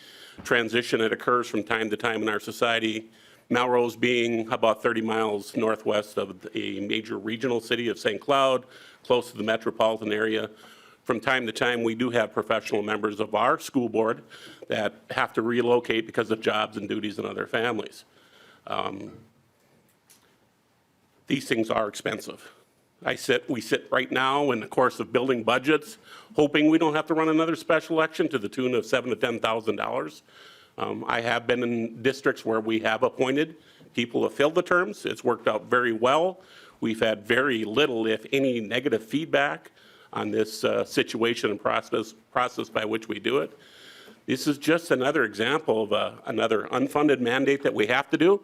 transition that occurs from time to time in our society. Melrose being about 30 miles northwest of a major regional city of St. Cloud, close to the metropolitan area. From time to time, we do have professional members of our school board that have to relocate because of jobs and duties and other families. These things are expensive. We sit right now in the course of building budgets, hoping we don't have to run another special election to the tune of $7,000 to $10,000. I have been in districts where we have appointed people to fill the terms. It's worked out very well. We've had very little, if any, negative feedback on this situation and process by which we do it. This is just another example of another unfunded mandate that we have to do.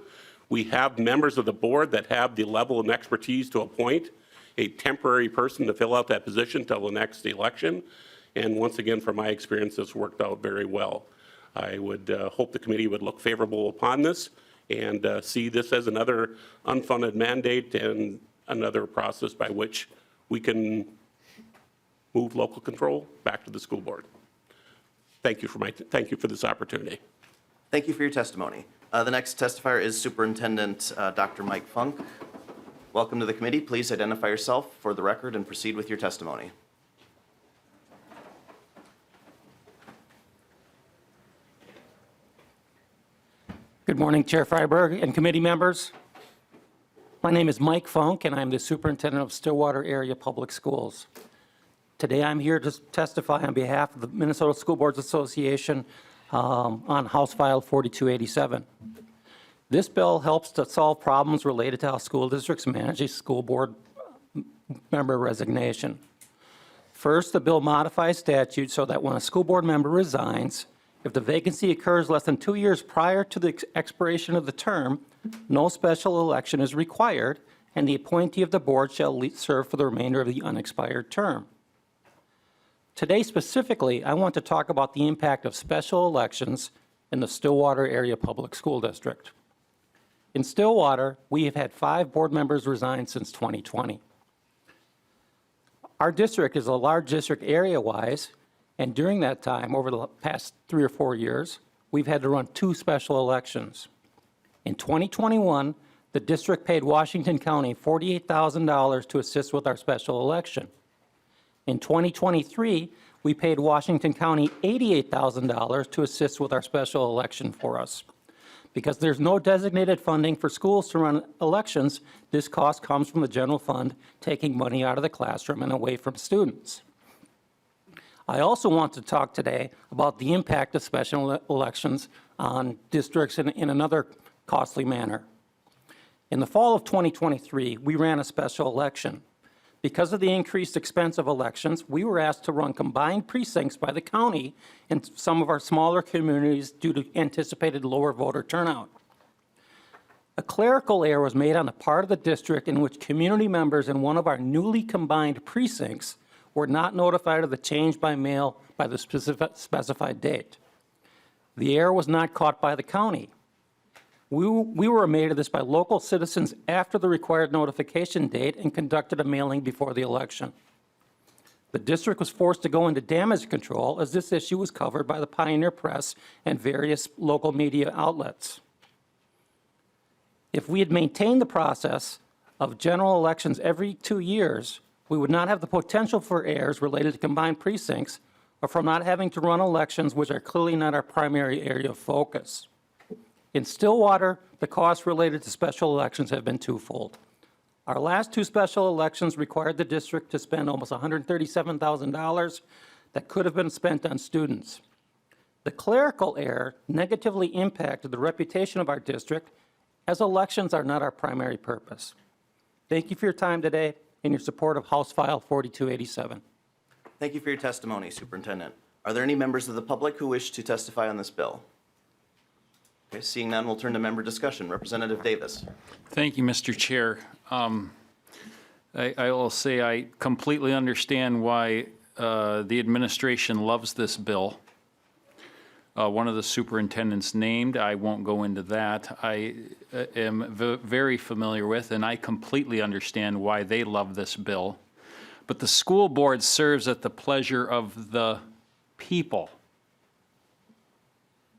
We have members of the board that have the level of expertise to appoint a temporary person to fill out that position till the next election. And once again, from my experience, this worked out very well. I would hope the committee would look favorable upon this and see this as another unfunded mandate and another process by which we can move local control back to the school board. Thank you for this opportunity. Thank you for your testimony. The next testifier is Superintendent Dr. Mike Funk. Welcome to the committee. Please identify yourself for the record and proceed with your testimony. Good morning, Chair Freiberg and committee members. My name is Mike Funk, and I'm the Superintendent of Stillwater Area Public Schools. Today, I'm here to testify on behalf of the Minnesota School Boards Association on House File 4287. This bill helps to solve problems related to how school districts manage a school board member resignation. First, the bill modifies statute so that when a school board member resigns, if the vacancy occurs less than 2 years prior to the expiration of the term, no special election is required, and the appointee of the board shall serve for the remainder of the unexpired term. Today, specifically, I want to talk about the impact of special elections in the Stillwater Area Public School District. In Stillwater, we have had 5 board members resign since 2020. Our district is a large district area-wise, and during that time, over the past 3 or 4 years, we've had to run 2 special elections. In 2021, the district paid Washington County $48,000 to assist with our special election. In 2023, we paid Washington County $88,000 to assist with our special election for us. Because there's no designated funding for schools to run elections, this cost comes from the general fund, taking money out of the classroom and away from students. I also want to talk today about the impact of special elections on districts in another costly manner. In the fall of 2023, we ran a special election. Because of the increased expense of elections, we were asked to run combined precincts by the county in some of our smaller communities due to anticipated lower voter turnout. A clerical error was made on the part of the district in which community members in one of our newly combined precincts were not notified of the change by mail by the specified date. The error was not caught by the county. We were made of this by local citizens after the required notification date and conducted a mailing before the election. The district was forced to go into damage control as this issue was covered by the Pioneer Press and various local media outlets. If we had maintained the process of general elections every 2 years, we would not have the potential for errors related to combined precincts or from not having to run elections which are clearly not our primary area of focus. In Stillwater, the costs related to special elections have been twofold. Our last 2 special elections required the district to spend almost $137,000 that could have been spent on students. The clerical error negatively impacted the reputation of our district, as elections are not our primary purpose. Thank you for your time today and your support of House File 4287. Thank you for your testimony, Superintendent. Are there any members of the public who wish to testify on this bill? Okay, seeing none, we'll turn to member discussion. Representative Davis. Thank you, Mr. Chair. I will say I completely understand why the administration loves this bill. One of the superintendents named, I won't go into that, I am very familiar with, and I completely understand why they love this bill. But the school board serves at the pleasure of the people,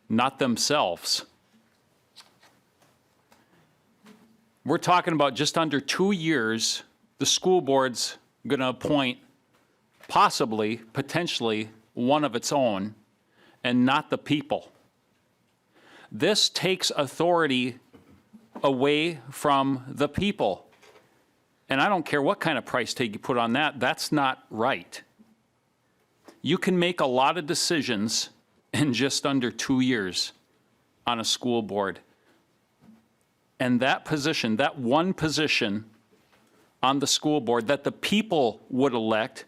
not themselves. We're talking about just under 2 years, the school board's going to appoint possibly, potentially, one of its own, and not the people. This takes authority away from the people. And I don't care what kind of price tag you put on that, that's not right. You can make a lot of decisions in just under 2 years on a school board. And that position, that one position on the school board that the people would elect,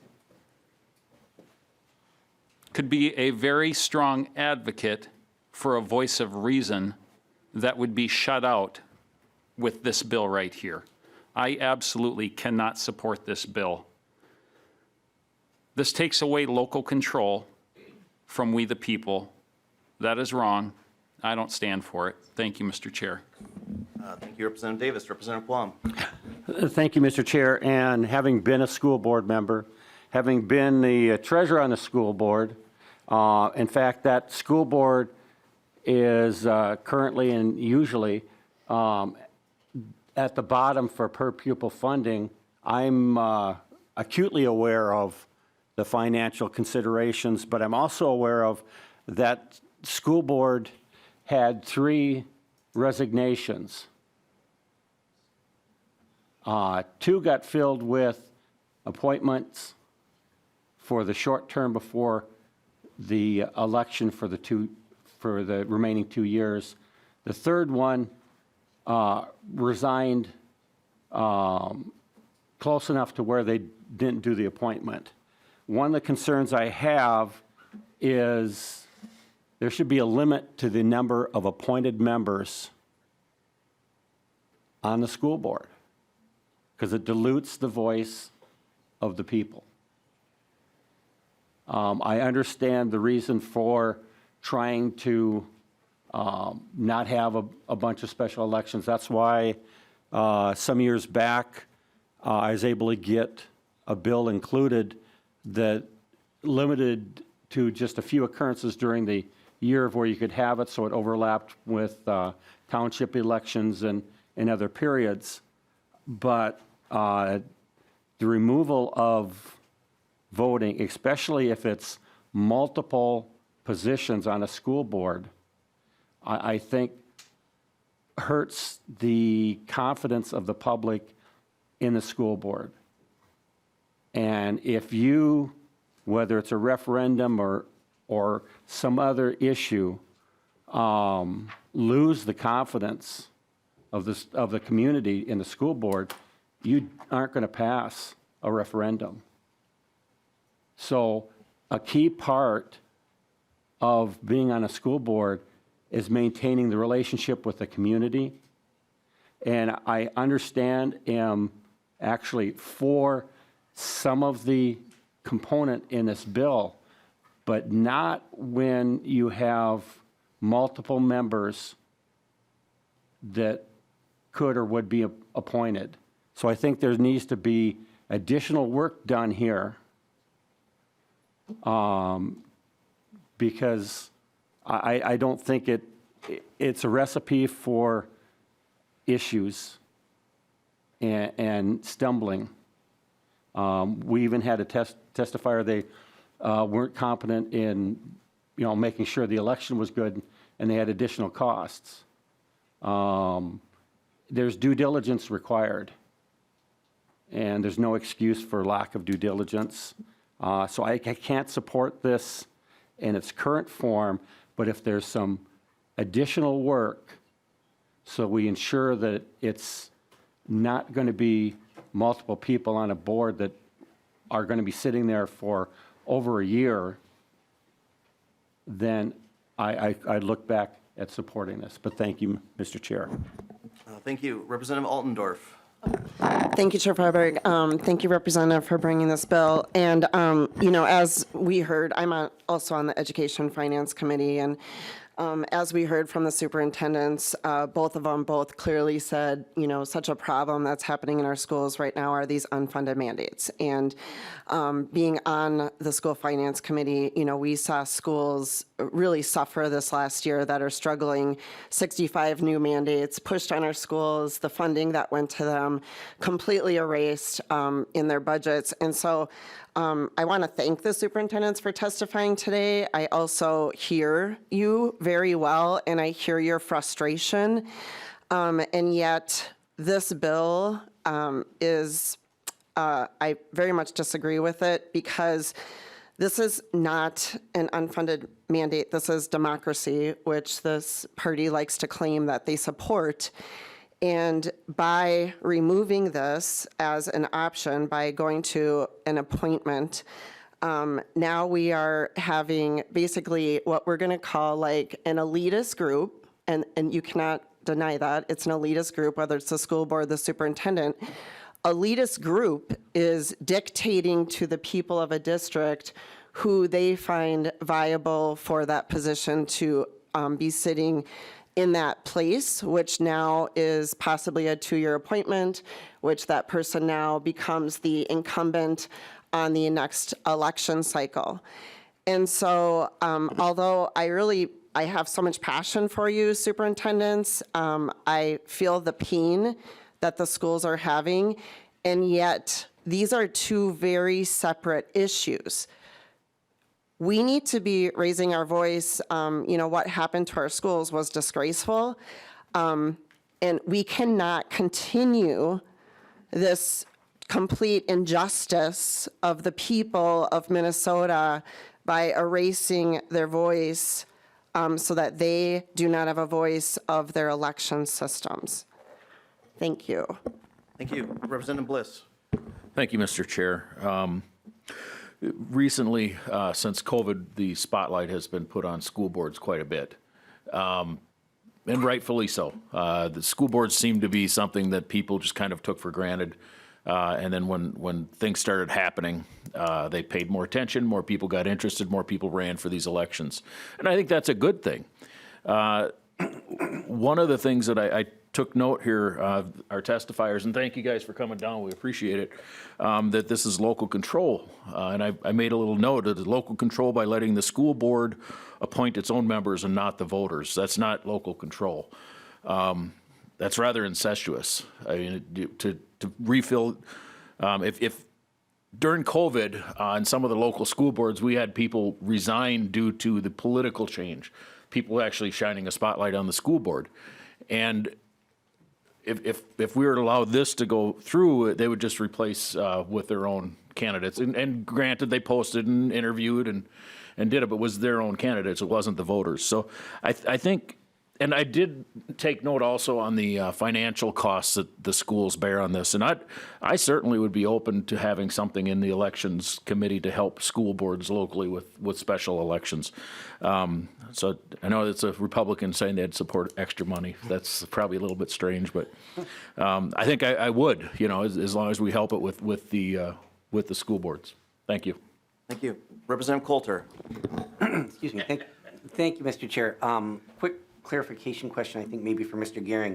could be a very strong advocate for a voice of reason that would be shut out with this bill right here. I absolutely cannot support this bill. This takes away local control from we the people. That is wrong. I don't stand for it. Thank you, Mr. Chair. Thank you, Representative Davis. Representative Plum. Thank you, Mr. Chair. And having been a school board member, having been the treasurer on the school board, in fact, that school board is currently and usually at the bottom for per pupil funding. I'm acutely aware of the financial considerations, but I'm also aware of that school board had 3 resignations. 2 got filled with appointments for the short term before the election for the remaining 2 years. The third one resigned close enough to where they didn't do the appointment. One of the concerns I have is there should be a limit to the number of appointed members on the school board, because it dilutes the voice of the people. I understand the reason for trying to not have a bunch of special elections. That's why some years back I was able to get a bill included that limited to just a few occurrences during the year of where you could have it, so it overlapped with township elections and other periods. But the removal of voting, especially if it's multiple positions on a school board, I think hurts the confidence of the public in the school board. And if you, whether it's a referendum or some other issue, lose the confidence of the community in the school board, you aren't going to pass a referendum. So a key part of being on a school board is maintaining the relationship with the community. And I understand, am actually for some of the component in this bill, but not when you have multiple members that could or would be appointed. So I think there needs to be additional work done here, because I don't think it's a recipe for issues and stumbling. We even had a testifier, they weren't competent in, making sure the election was good, and they had additional costs. There's due diligence required, and there's no excuse for lack of due diligence. So I can't support this in its current form, but if there's some additional work so we ensure that it's not going to be multiple people on a board that are going to be sitting there for over a year, then I look back at supporting this. But thank you, Mr. Chair. Thank you. Representative Altendorf. Thank you, Chair Freiberg. Thank you, Representative, for bringing this bill. And, as we heard, I'm also on the Education Finance Committee, and as we heard from the superintendents, both of them clearly said, such a problem that's happening in our schools right now are these unfunded mandates. And being on the School Finance Committee, we saw schools really suffer this last year that are struggling. 65 new mandates pushed on our schools, the funding that went to them completely erased in their budgets. And so I want to thank the superintendents for testifying today. I also hear you very well, and I hear your frustration. And yet, this bill is, I very much disagree with it, because this is not an unfunded mandate. This is democracy, which this party likes to claim that they support. And by removing this as an option, by going to an appointment, now we are having basically what we're going to call like an elitist group, and you cannot deny that. It's an elitist group, whether it's the school board, the superintendent, elitist group is dictating to the people of a district who they find viable for that position to be sitting in that place, which now is possibly a 2-year appointment, which that person now becomes the incumbent on the next election cycle. And so although I have so much passion for you, superintendents, I feel the pain that the schools are having, and yet these are two very separate issues. We need to be raising our voice. What happened to our schools was disgraceful, and we cannot continue this complete injustice of the people of Minnesota by erasing their voice so that they do not have a voice of their election systems. Thank you. Thank you. Representative Bliss. Thank you, Mr. Chair. Recently, since COVID, the spotlight has been put on school boards quite a bit, and rightfully so. The school boards seem to be something that people just kind of took for granted, and then when things started happening, they paid more attention, more people got interested, more people ran for these elections, and I think that's a good thing. One of the things that I took note here, our testifiers, and thank you guys for coming down, we appreciate it, that this is local control. And I made a little note of the local control by letting the school board appoint its own members and not the voters. That's not local control. That's rather incestuous. I mean, to refill, if during COVID, in some of the local school boards, we had people resign due to the political change, people actually shining a spotlight on the school board. And if we were to allow this to go through, they would just replace with their own candidates. And granted, they posted and interviewed and did it, but it was their own candidates. It wasn't the voters. So I think, and I did take note also on the financial costs that the schools bear on this. And I certainly would be open to having something in the elections committee to help school boards locally with special elections. So I know it's a Republican saying they'd support extra money. That's probably a little bit strange, but I think I would, as long as we help it with the school boards. Thank you. Thank you. Representative Coulter. Excuse me. Thank you, Mr. Chair. Quick clarification question, I think maybe for Mr. Gehring.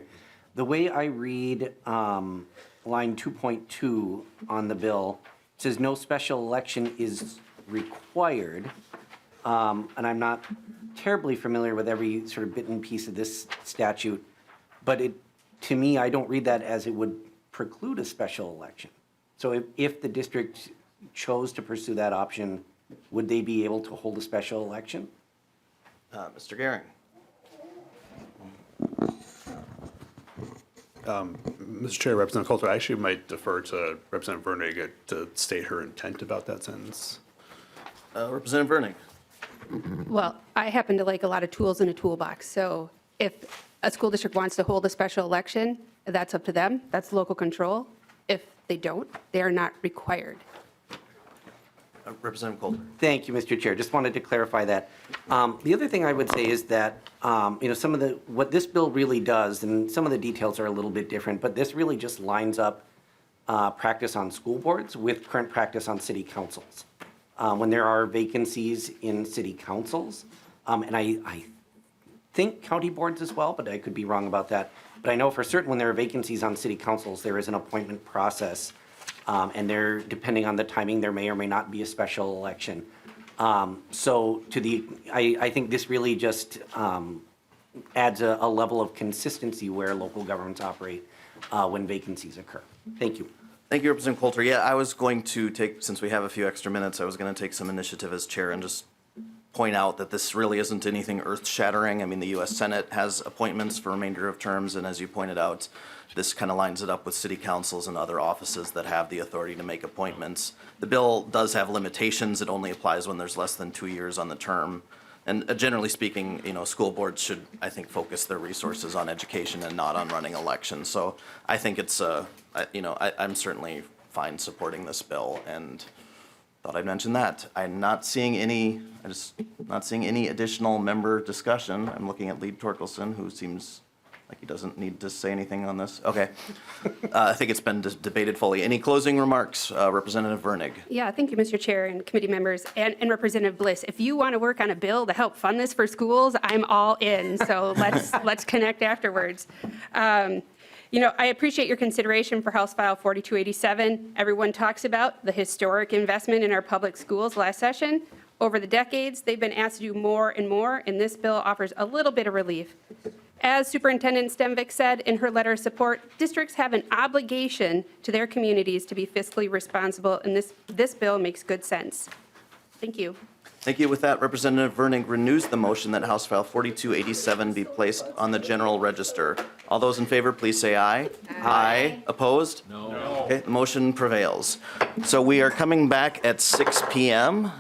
The way I read line 2.2 on the bill, it says no special election is required. And I'm not terribly familiar with every sort of bit and piece of this statute, but to me, I don't read that as it would preclude a special election. So if the district chose to pursue that option, would they be able to hold a special election? Mr. Gehring. Mr. Chair, Representative Coulter, I actually might defer to Representative Virnig to state her intent about that sentence. Representative Virnig. Well, I happen to like a lot of tools in a toolbox. So if a school district wants to hold a special election, that's up to them. That's local control. If they don't, they are not required. Representative Coulter. Thank you, Mr. Chair. Just wanted to clarify that. The other thing I would say is that, some of what this bill really does, and some of the details are a little bit different, but this really just lines up practice on school boards with current practice on city councils. When there are vacancies in city councils, and I think county boards as well, but I could be wrong about that. But I know for certain when there are vacancies on city councils, there is an appointment process. And there, depending on the timing, there may or may not be a special election. So I think this really just adds a level of consistency where local governments operate when vacancies occur. Thank you. Thank you, Representative Coulter. Yeah, I was going to take, since we have a few extra minutes, I was going to take some initiative as chair and just point out that this really isn't anything earth-shattering. I mean, the U.S. Senate has appointments for remainder of terms, and as you pointed out, this kind of lines it up with city councils and other offices that have the authority to make appointments. The bill does have limitations. It only applies when there's less than 2 years on the term. And generally speaking, school boards should, I think, focus their resources on education and not on running elections. So I think it's, I'm certainly fine supporting this bill, and thought I'd mention that. I'm not seeing any additional member discussion. I'm looking at Lead Torkelson, who seems Like he doesn't need to say anything on this? Okay. I think it's been debated fully. Any closing remarks? Representative Virnig. Yeah, thank you, Mr. Chair and committee members, and Representative Bliss. If you want to work on a bill to help fund this for schools, I'm all in, so let's connect afterwards. You know, I appreciate your consideration for House File 4287. Everyone talks about the historic investment in our public schools last session. Over the decades, they've been asked to do more and more, and this bill offers a little bit of relief. As Superintendent Stenvik said in her letter of support, districts have an obligation to their communities to be fiscally responsible, and this bill makes good sense. Thank you. Thank you. With that, Representative Virnig renews the motion that House File 4287 be placed on the general register. All those in favor, please say aye. Aye. Opposed? No. Okay, the motion prevails. So we are coming back at 6 p.m.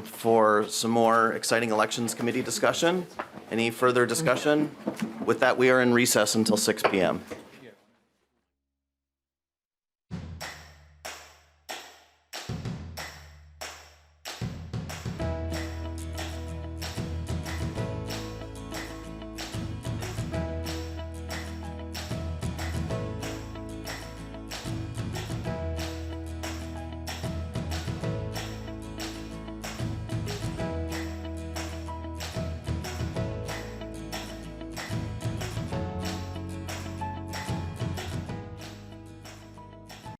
For some more exciting Elections Committee discussion. Any further discussion? With that, we are in recess until 6 p.m.